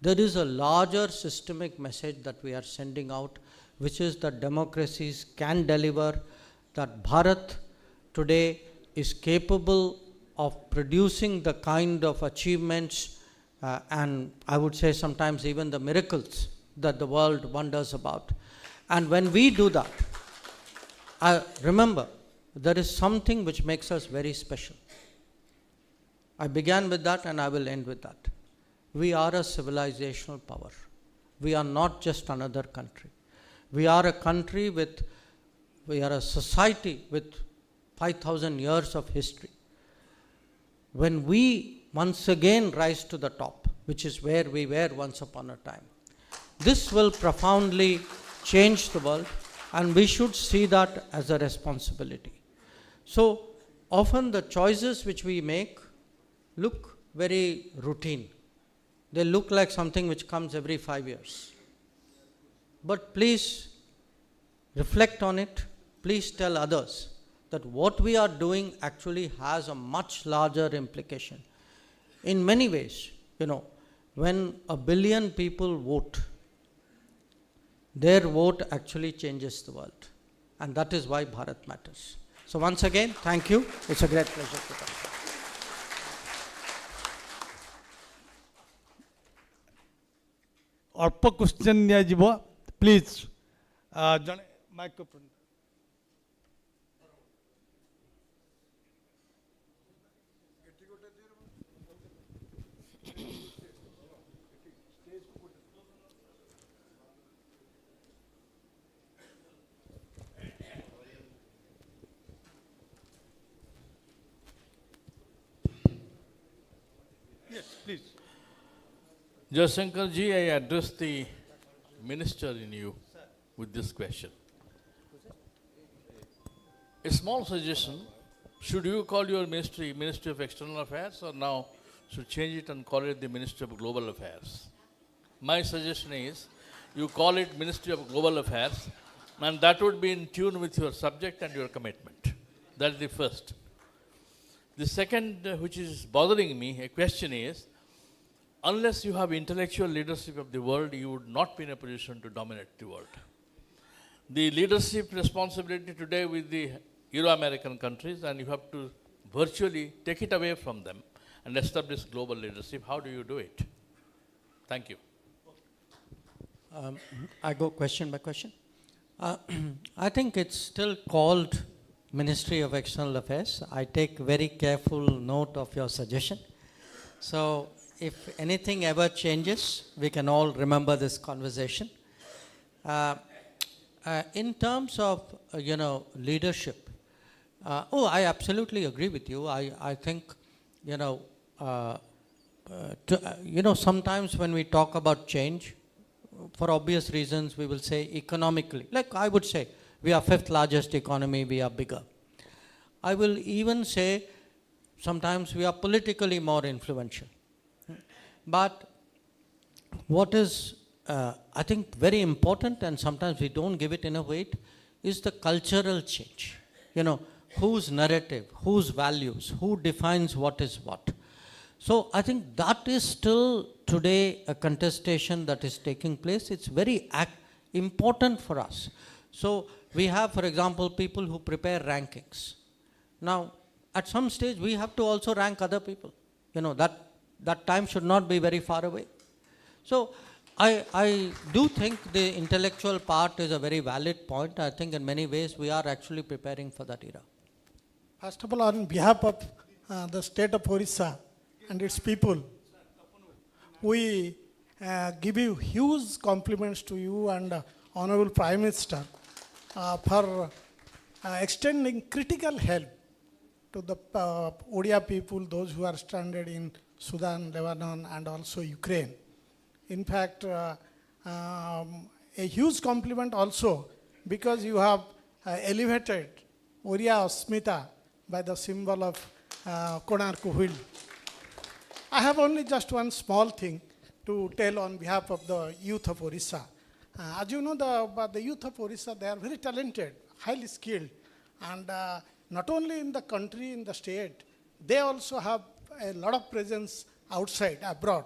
there is a larger systemic message that we are sending out, which is that democracies can deliver, that Bharat today is capable of producing the kind of achievements and I would say sometimes even the miracles that the world wonders about. And when we do that, remember, there is something which makes us very special. I began with that and I will end with that. We are a civilizational power. We are not just another country. We are a country we are a society with 5,000 years of history. When we once again rise to the top, which is where we were once upon a time, this will profoundly change the world, and we should see that as a responsibility. So often the choices which we make look very routine. They look like something which comes every 5 years. But please reflect on it. Please tell others that what we are doing actually has a much larger implication. In many ways, when 1 billion people vote, their vote actually changes the world. And that is why Bharat matters. So once again, thank you. It's a great pleasure to come. ଅଳ୍ପ question ନିଆଯିବ please ଜଣେ microphone please. Jaishankar ji, I address the minister in you with this question. A small suggestion, should you call your ministry Ministry of External Affairs, or now should change it and call it the Ministry of Global Affairs? My suggestion is, you call it Ministry of Global Affairs, and that would be in tune with your subject and your commitment. That is the first. The second, which is bothering me, a question is, unless you have intellectual leadership of the world, you would not be in a position to dominate the world. The leadership responsibility today with the Euro-American countries, and you have to virtually take it away from them and establish global leadership. How do you do it? Thank you. I go question by question. I think it's still called Ministry of External Affairs. I take very careful note of your suggestion. So if anything ever changes, we can all remember this conversation. In terms of, leadership, I absolutely agree with you. I think, sometimes when we talk about change, for obvious reasons, we will say economically. Like I would say, we are fifth largest economy, we are bigger. I will even say sometimes we are politically more influential. But what is, I think, very important, and sometimes we don't give it enough weight, is the cultural change. Whose narrative, whose values, who defines what is what. So I think that is still today a contestation that is taking place. It's very important for us. So we have, for example, people who prepare rankings. Now, at some stage, we have to also rank other people. That time should not be very far away. So I do think the intellectual part is a very valid point. I think in many ways we are actually preparing for that era. First of all, on behalf of the state of Orissa and its people, we give you huge compliments to you and Honorable Prime Minister for extending critical help to the Odia people, those who are stranded in Sudan, Lebanon, and also Ukraine. In fact, a huge compliment also because you have elevated Oriya Asmita by the symbol of Konark wheel. I have only just one small thing to tell on behalf of the youth of Orissa. As you know, the youth of Orissa, they are very talented, highly skilled, and not only in the country, in the state, they also have a lot of presence outside, abroad.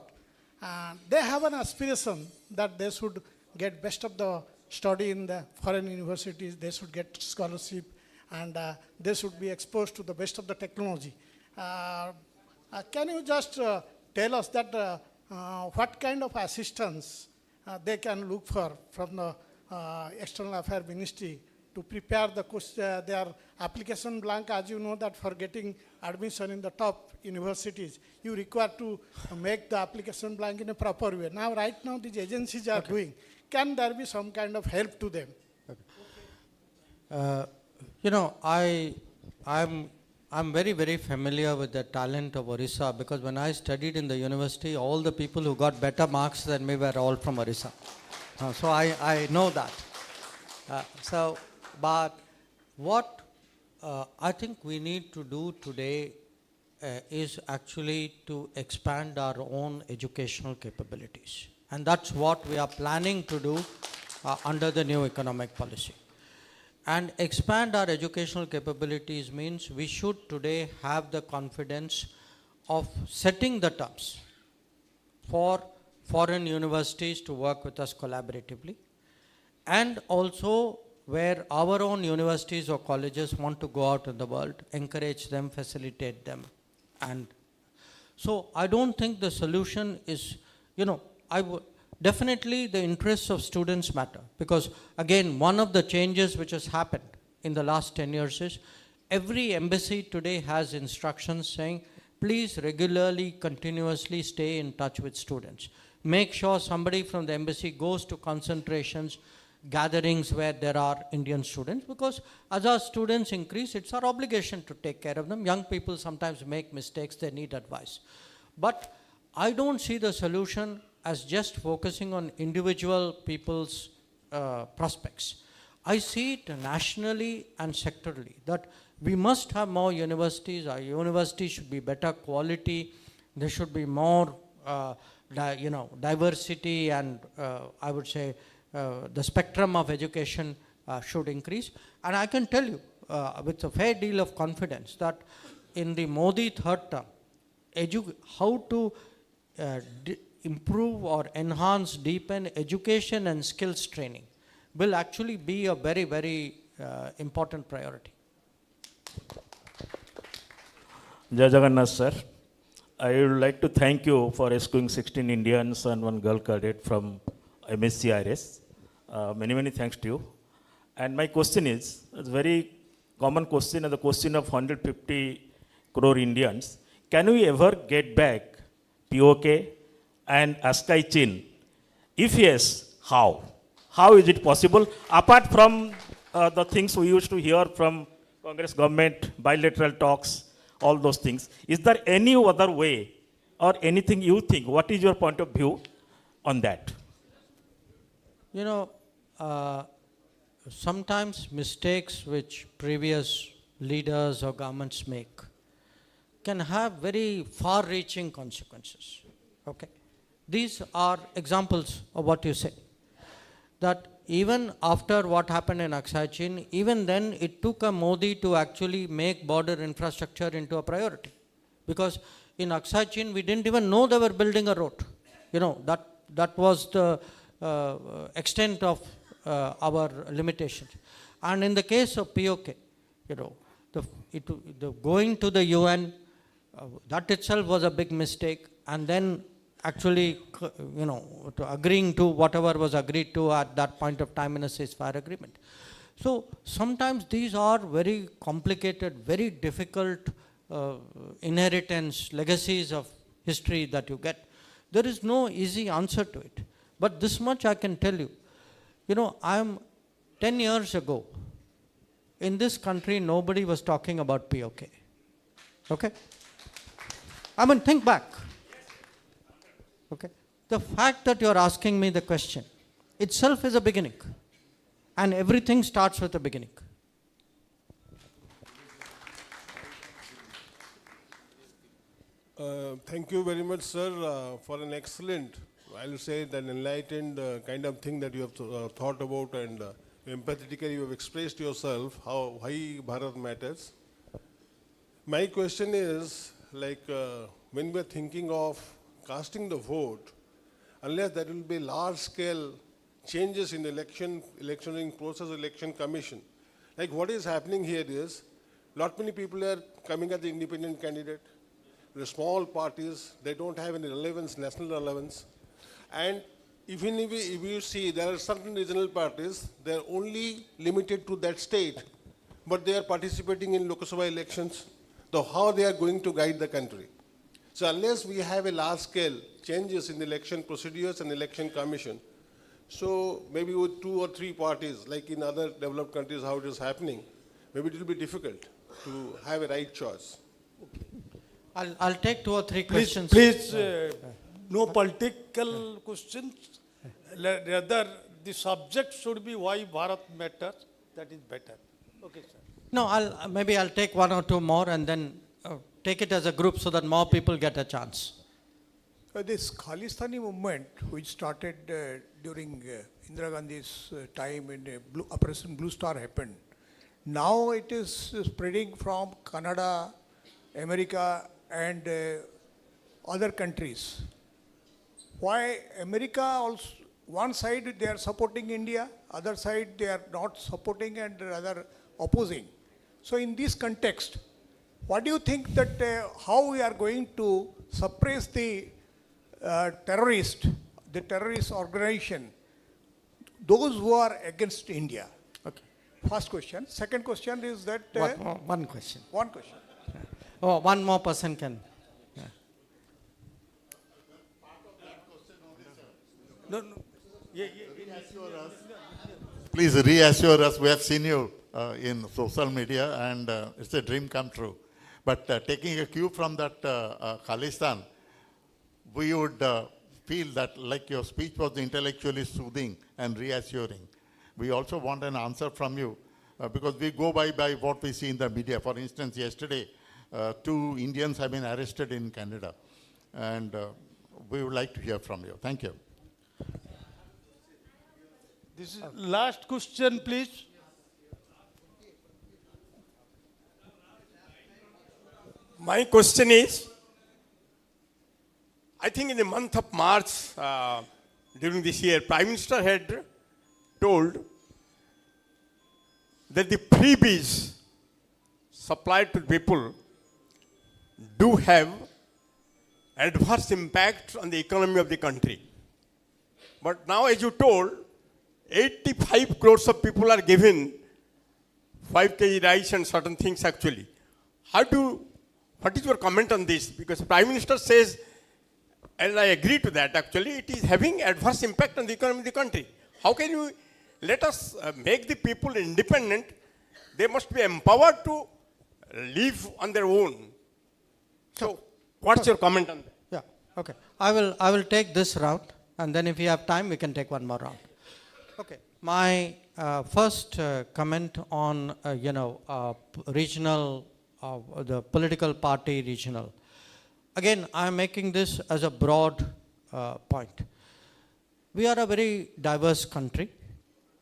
They have an aspiration that they should get best of the study in the foreign universities, they should get scholarship, and they should be exposed to the best of the technology. Can you just tell us that what kind of assistance they can look for from the External Affairs Ministry to prepare their application blank? As you know that for getting admission in the top universities, you require to make the application blank in a proper way. Now, right now, these agencies are doing. Can there be some kind of help to them? I'm very, very familiar with the talent of Orissa because when I studied in the university, all the people who got better marks than me were all from Orissa. So I know that. But what I think we need to do today is actually to expand our own educational capabilities. And that's what we are planning to do under the new economic policy. And expand our educational capabilities means we should today have the confidence of setting the terms for foreign universities to work with us collaboratively, and also where our own universities or colleges want to go out in the world, encourage them, facilitate them. And so I don't think the solution is, definitely the interests of students matter, because again, one of the changes which has happened in the last 10 years is every embassy today has instructions saying, please regularly, continuously stay in touch with students. Make sure somebody from the embassy goes to concentrations, gatherings where there are Indian students, because as our students increase, it's our obligation to take care of them. Young people sometimes make mistakes, they need advice. But I don't see the solution as just focusing on individual people's prospects. I see it nationally and sectorally, that we must have more universities. Our universities should be better quality. There should be more diversity, and I would say the spectrum of education should increase. And I can tell you with a fair deal of confidence that in the Modi third term, how to improve or enhance, deepen education and skills training will actually be a very, very important priority. Jai Jagannath sir, I would like to thank you for rescuing 16 Indians and one girl cadet from MSCRS. Many, many thanks to you. And my question is, it's a very common question, the question of 150 crore Indians. Can we ever get back POK and ASCII Chin? If yes, how? How is it possible? Apart from the things we used to hear from Congress government, bilateral talks, all those things, is there any other way or anything you think? What is your point of view on that? You know, sometimes mistakes which previous leaders or governments make can have very far-reaching consequences. Okay, these are examples of what you say. That even after what happened in Aksai Chin, even then it took a Modi to actually make border infrastructure into a priority. Because in Aksai Chin, we didn't even know they were building a road. You know, that was the extent of our limitations. And in the case of POK, you know, the going to the UN, that itself was a big mistake. And then actually, you know, to agreeing to whatever was agreed to at that point of time in a ceasefire agreement. So sometimes these are very complicated, very difficult inheritance, legacies of history that you get. There is no easy answer to it. But this much I can tell you. You know, 10 years ago, in this country, nobody was talking about POK. Okay? I mean, think back. Okay? The fact that you're asking me the question itself is a beginning. And everything starts with a beginning. Thank you very much, sir, for an excellent, I'll say, an enlightened kind of thing that you have thought about, and empathetically you have expressed yourself how why Bharat matters. My question is, like, when we're thinking of casting the vote, unless there will be large-scale changes in electioning process, election commission, like what is happening here is, lot many people are coming as the independent candidate. The small parties, they don't have any relevance, national relevance. And even if you see, there are certain regional parties, they're only limited to that state, but they are participating in Lok Sabha elections. So how they are going to guide the country? So unless we have a large-scale changes in the election procedures and election commission, so maybe with 2 or 3 parties, like in other developed countries, how it is happening, maybe it will be difficult to have a right choice. I'll take 2 or 3 questions. Please, no political questions. Rather, the subject should be why Bharat matters. That is better. Okay, sir. No, maybe I'll take 1 or 2 more and then take it as a group so that more people get a chance. This Khalistani movement, which started during Indira Gandhi's time in Operation Blue Star happened, now it is spreading from Canada, America, and other countries. Why America also, one side they are supporting India, other side they are not supporting and rather opposing. So in this context, what do you think that how we are going to suppress the terrorist organization, those who are against India? Okay. First question. Second question is that... One question. One question. Oh, one more person can. Yeah. No. Please reassure us. We have seen you in social media, and it's a dream come true. But taking a cue from that Khalistan, we would feel that like your speech was intellectually soothing and reassuring. We also want an answer from you because we go by what we see in the media. For instance, yesterday, 2 Indians have been arrested in Canada, and we would like to hear from you. Thank you. This is last question, please. My question is, I think in the month of March during this year, Prime Minister had told that the freebies supplied to people do have adverse impact on the economy of the country. But now, as you told, 85 crores of people are given 5 kg rice and certain things actually. What is your comment on this? Because Prime Minister says, and I agree to that actually, it is having adverse impact on the economy of the country. How can you let us make the people independent? They must be empowered to live on their own. So, what's your comment on that? Yeah. Okay, I will take this round, and then if we have time, we can take one more round. Okay, my first comment on regional, the political party regional. Again, I am making this as a broad point. We are a very diverse country.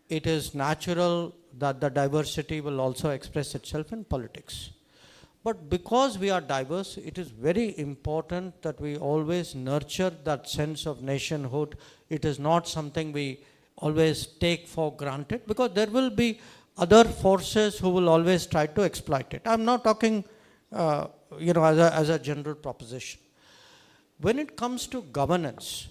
It is natural that the diversity will also express itself in politics. But because we are diverse, it is very important that we always nurture that sense of nationhood. It is not something we always take for granted, because there will be other forces who will always try to exploit it. I'm not talking as a general proposition. When it comes to governance,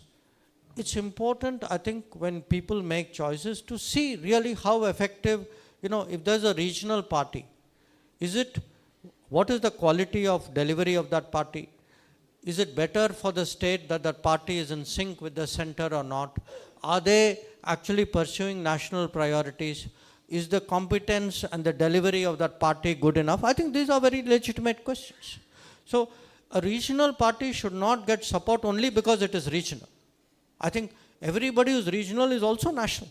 it's important, I think, when people make choices to see really how effective, if there's a regional party, what is the quality of delivery of that party? Is it better for the state that that party is in sync with the center or not? Are they actually pursuing national priorities? Is the competence and the delivery of that party good enough? I think these are very legitimate questions. So a regional party should not get support only because it is regional. I think everybody who's regional is also national.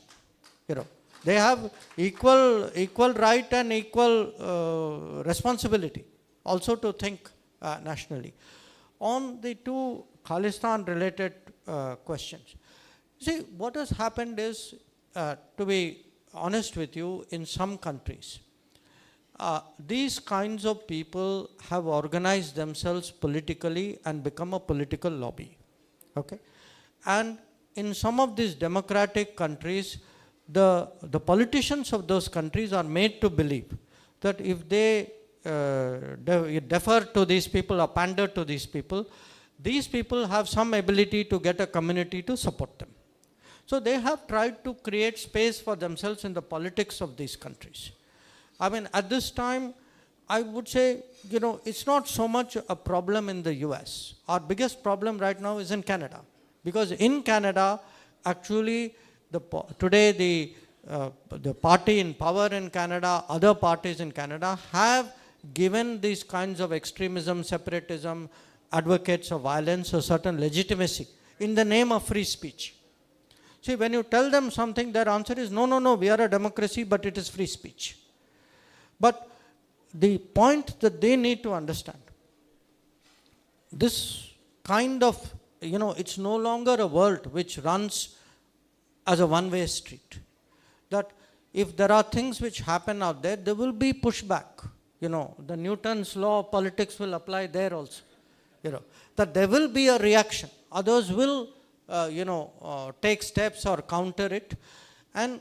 They have equal right and equal responsibility also to think nationally. On the two Khalistan related questions, see, what has happened is, to be honest with you, in some countries, these kinds of people have organized themselves politically and become a political lobby. Okay? And in some of these democratic countries, the politicians of those countries are made to believe that if they defer to these people or pander to these people have some ability to get a community to support them. So they have tried to create space for themselves in the politics of these countries. I mean, at this time, I would say, it's not so much a problem in the US. Our biggest problem right now is in Canada. Because in Canada, actually, today the party in power in Canada, other parties in Canada have given these kinds of extremism, separatism, advocates of violence a certain legitimacy in the name of free speech. See, when you tell them something, their answer is, no, we are a democracy, but it is free speech. But the point that they need to understand, this kind of, it's no longer a world which runs as a one-way street. That if there are things which happen out there, there will be pushback. The Newton's law of politics will apply there also. That there will be a reaction. Others will, take steps or counter it. And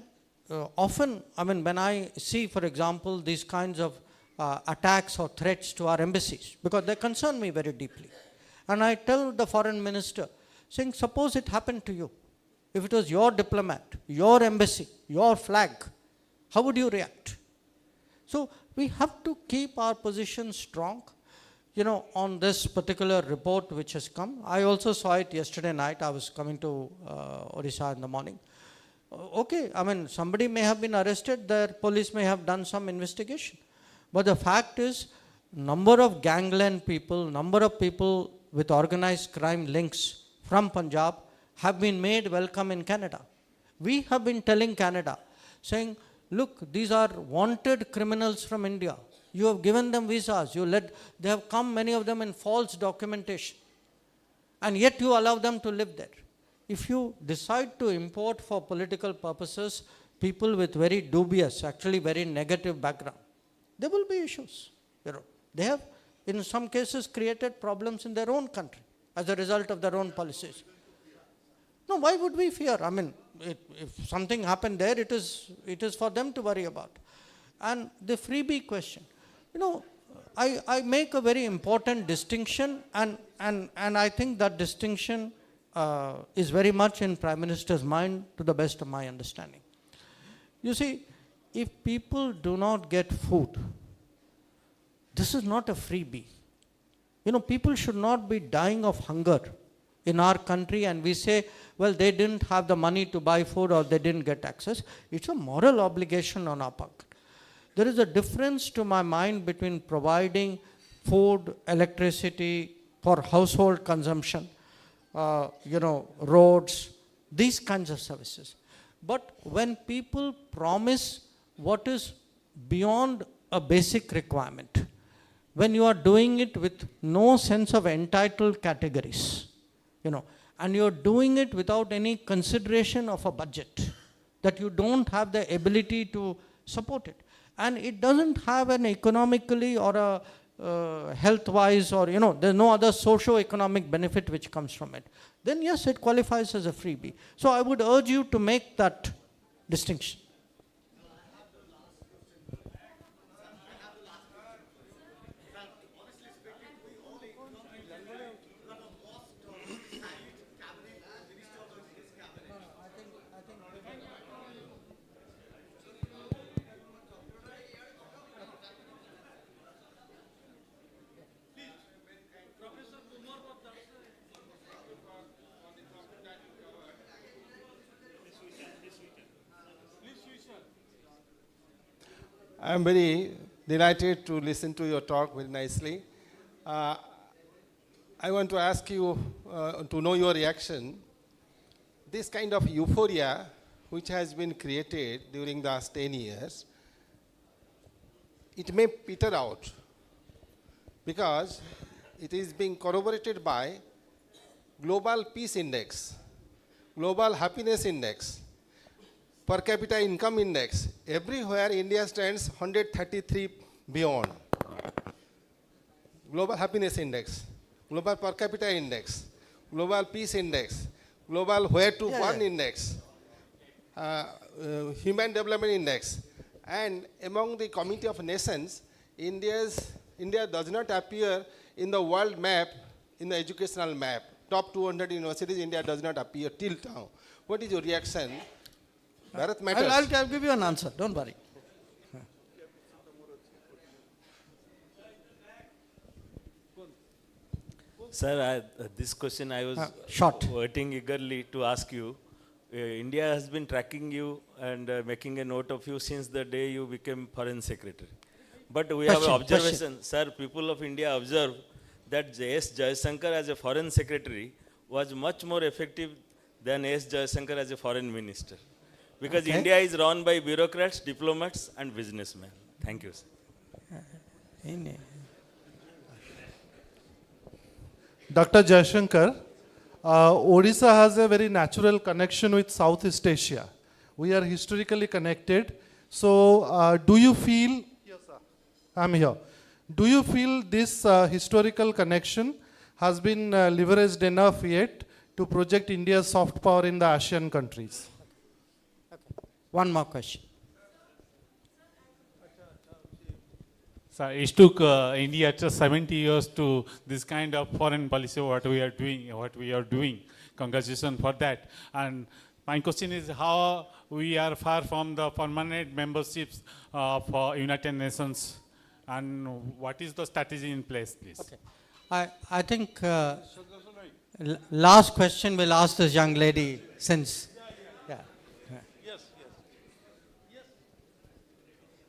often, when I see, for example, these kinds of attacks or threats to our embassies, because they concern me very deeply. And I tell the foreign minister, saying, suppose it happened to you. If it was your diplomat, your embassy, your flag, how would you react? So we have to keep our position strong. On this particular report which has come, I also saw it yesterday night. I was coming to Odisha in the morning. Okay, somebody may have been arrested, the police may have done some investigation. But the fact is, number of gangland people, number of people with organized crime links from Punjab have been made welcome in Canada. We have been telling Canada, saying, look, these are wanted criminals from India. You have given them visas. They have come, many of them, in false documentation. And yet you allow them to live there. If you decide to import for political purposes people with very dubious, actually very negative background, there will be issues. They have, in some cases, created problems in their own country as a result of their own policies. No, why would we fear? If something happened there, it is for them to worry about. And the freebie question, I make a very important distinction, and I think that distinction is very much in Prime Minister's mind, to the best of my understanding. You see, if people do not get food, this is not a freebie. People should not be dying of hunger in our country, and we say, well, they didn't have the money to buy food or they didn't get access. It's a moral obligation on our part. There is a difference, to my mind, between providing food, electricity for household consumption roads, these kinds of services. But when people promise what is beyond a basic requirement, when you are doing it with no sense of entitled categories, and you're doing it without any consideration of a budget, that you don't have the ability to support it, and it doesn't have an economically or a health-wise or, there's no other socio-economic benefit which comes from it, then yes, it qualifies as a freebie. So I would urge you to make that distinction. I am very delighted to listen to your talk very nicely. I want to ask you to know your reaction. This kind of euphoria which has been created during the last 10 years, it may peter out because it is being corroborated by Global Peace Index, Global Happiness Index, Per capita income index. Everywhere India stands 133 beyond. Global Happiness Index, Global Per capita index, Global Peace Index, Global Where to Born Index, Human Development Index. And among the Committee of Nations, India does not appear in the world map, in the educational map. Top 200 universities, India does not appear till now. What is your reaction? Bharat matters. I'll give you an answer, don't worry. Sir, this question I was waiting eagerly to ask you. India has been tracking you and making a note of you since the day you became Foreign Secretary. But we have an observation, sir, people of India observe that s.Jaishankar as a Foreign Secretary was much more effective than s.Jaishankar as a Foreign Minister. Because India is run by bureaucrats, diplomats and businessmen. Thank you, sir. Dr. Jaishankar, Odisha has a very natural connection with Southeast Asia. We are historically connected. So, do you feel, yes, sir, I'm here. Do you feel this historical connection has been leveraged enough yet to project India's soft power in the ASEAN countries? One more question. So it took India just 70 years to this kind of foreign policy, what we are doing. Congratulations for that. And my question is how we are far from the permanent memberships for United Nations, and what is the strategy in place, please? Okay. I think last question we'll ask this young lady since.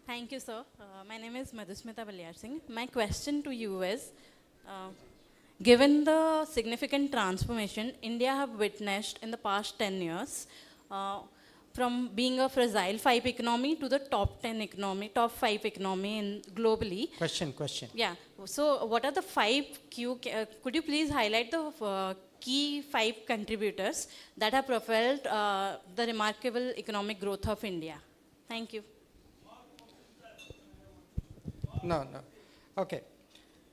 Thank you, sir. My name is Madhusmita Balyar Singh. My question to you is, given the significant transformation India have witnessed in the past 10 years, from being a fragile 5 economy to the top 5 economy globally. Question. Yeah. So what are the 5 could you please highlight the key 5 contributors that have propelled the remarkable economic growth of India? Thank you. No. Okay.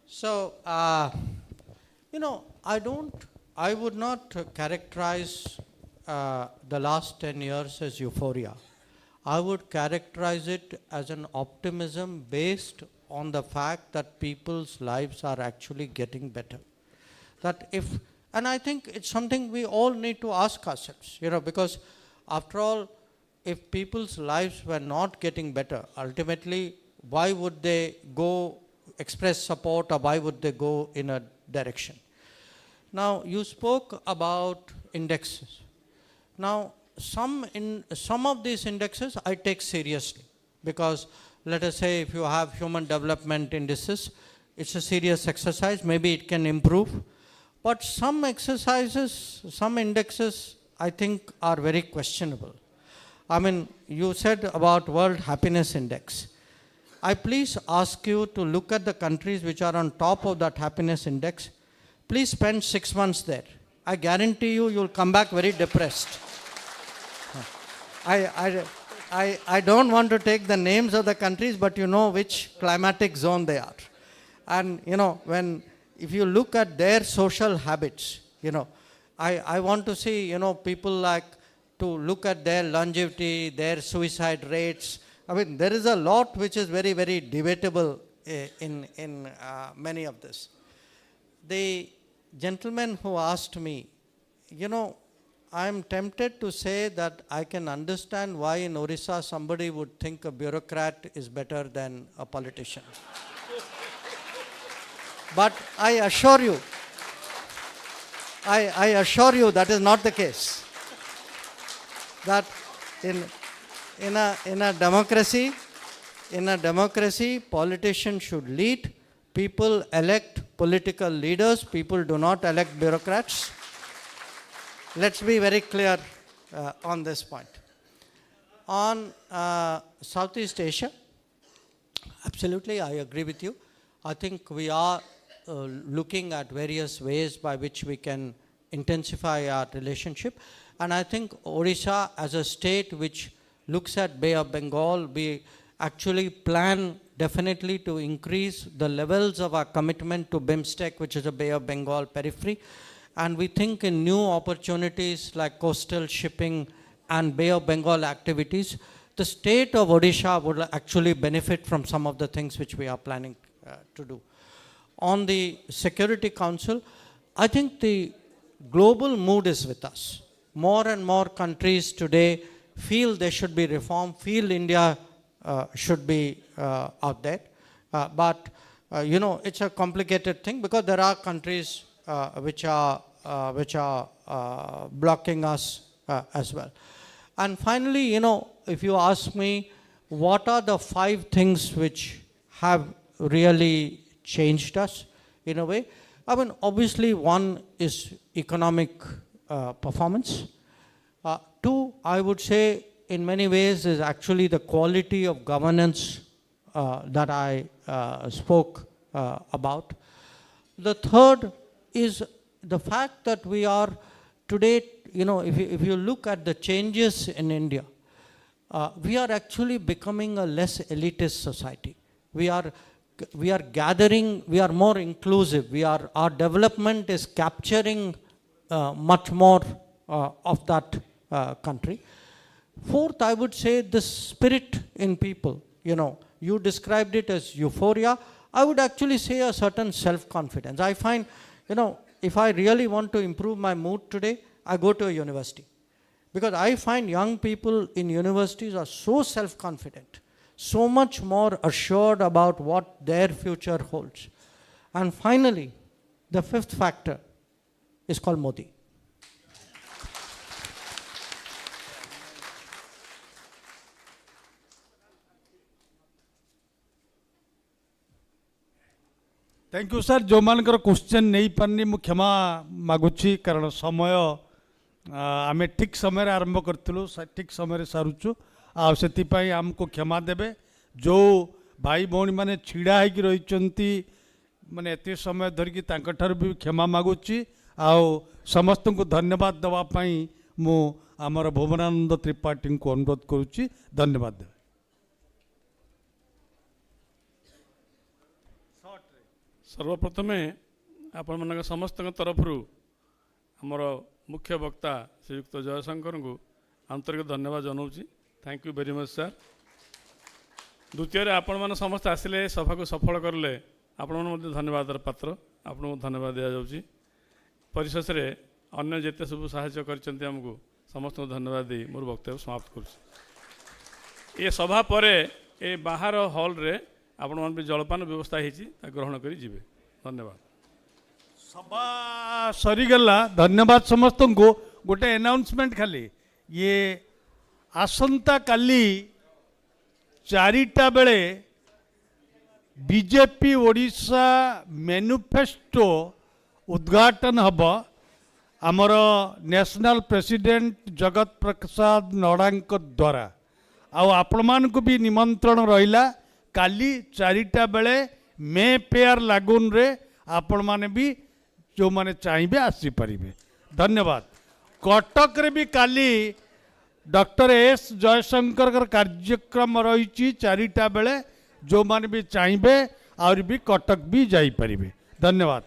So, I would not characterize the last 10 years as euphoria. I would characterize it as an optimism based on the fact that people's lives are actually getting better. And I think it's something we all need to ask ourselves, because after all, if people's lives were not getting better, ultimately, why would they go express support, or why would they go in a direction? Now, you spoke about indexes. Now, some of these indexes I take seriously, because let us say if you have human development indices, it's a serious exercise, maybe it can improve. But some exercises, some indexes, I think are very questionable. I mean, you said about World Happiness Index. I please ask you to look at the countries which are on top of that happiness index. Please spend 6 months there. I guarantee you, you'll come back very depressed. I don't want to take the names of the countries, but you know which climatic zone they are. And, you know, if you look at their social habits, you know, I want to see, you know, people like to look at their longevity, their suicide rates. I mean, there is a lot which is very, very debatable in many of this. The gentleman who asked me, you know, I am tempted to say that I can understand why in Orissa somebody would think a bureaucrat is better than a politician. But I assure you that is not the case. That in a democracy, politicians should lead. People elect political leaders. People do not elect bureaucrats. Let's be very clear on this point. On Southeast Asia, absolutely, I agree with you. I think we are looking at various ways by which we can intensify our relationship. And I think Odisha as a state which looks at Bay of Bengal, we actually plan definitely to increase the levels of our commitment to BIMSTEC, which is a Bay of Bengal periphery. And we think in new opportunities like coastal shipping and Bay of Bengal activities, the state of Odisha would actually benefit from some of the things which we are planning to do. On the Security Council, I think the global mood is with us. More and more countries today feel there should be reform, feel India should be out there. But, you know, it's a complicated thing because there are countries which are blocking us as well. And finally, you know, if you ask me, what are the 5 things which have really changed us in a way? I mean, obviously, one is economic performance. 2, I would say, in many ways, is actually the quality of governance that I spoke about. The 3rd is the fact that we are today, you know, if you look at the changes in India, we are actually becoming a less elitist society. We are gathering, we are more inclusive. Our development is capturing much more of that country. 4th, I would say the spirit in people. You know, you described it as euphoria. I would actually say a certain self-confidence. I find, you know, if I really want to improve my mood today, I go to a university. Because I find young people in universities are so self-confident, so much more assured about what their future holds. And finally, the 5th factor is called Modi. Thank you sir जो मानकर question नहीं पानी मु क्षमा मागुची कारण समय आमे ठीक समय आरंभ करथिलु ठीक समय सारुचु आउ आमको क्षमा देबे जो भाई भौणी माने छिड़ा होगी रही माने एते समय धरिकी तांकठार भी क्षमा मागुची आउ समस्त को धन्यवाद दवापाई मु आमर भुवनानंद त्रिपाठी को अनुरोध करुच्ची धन्यवाद देवे। सर्वप्रथमे आपण मन समस्त तरफ आमर मुख्य वक्ता श्रीयुक्त जयशंकर को आंतरिक धन्यवाद जनाऊँगी। Thank you very much sir. द्वितीय आपण मैंने समस्त आसिले सभा को सफल करले आपण मन धन्यवाद पात्र आपको धन्यवाद दिया जाउची। परिशेष रे अन्य जेते सब साहाय्य करचंती हमको समस्त धन्यवाद दी मोर वक्तव्य समाप्त करुच्ची। ये सभा परे ए बाहर हॉल रे आपण मन भी जलपान व्यवस्था होती ग्रहण करी जीवे। धन्यवाद। सभा सरीगला धन्यवाद समस्त को। गोटे अनाउंसमेंट खाली ये आसंता काली 4टा बेले बीजेपी ओडिशा मैनिफेस्टो उद्घाटन हब आमर नेशनल प्रेसिडेंट जगत प्रसाद नड्डा द्वारा आपण मानक भी निमंत्रण रहिला काली 4टा बेले मे फेयर लागून रे आपण माने भी जो माने चाहिए आसी परिबे। धन्यवाद। कटक रे भी काली डॉक्टर एस जयशंकर का कार्यक्रम रही 4टा बेले जो माने भी चाहिए और भी कटक भी जाई परिबे। धन्यवाद।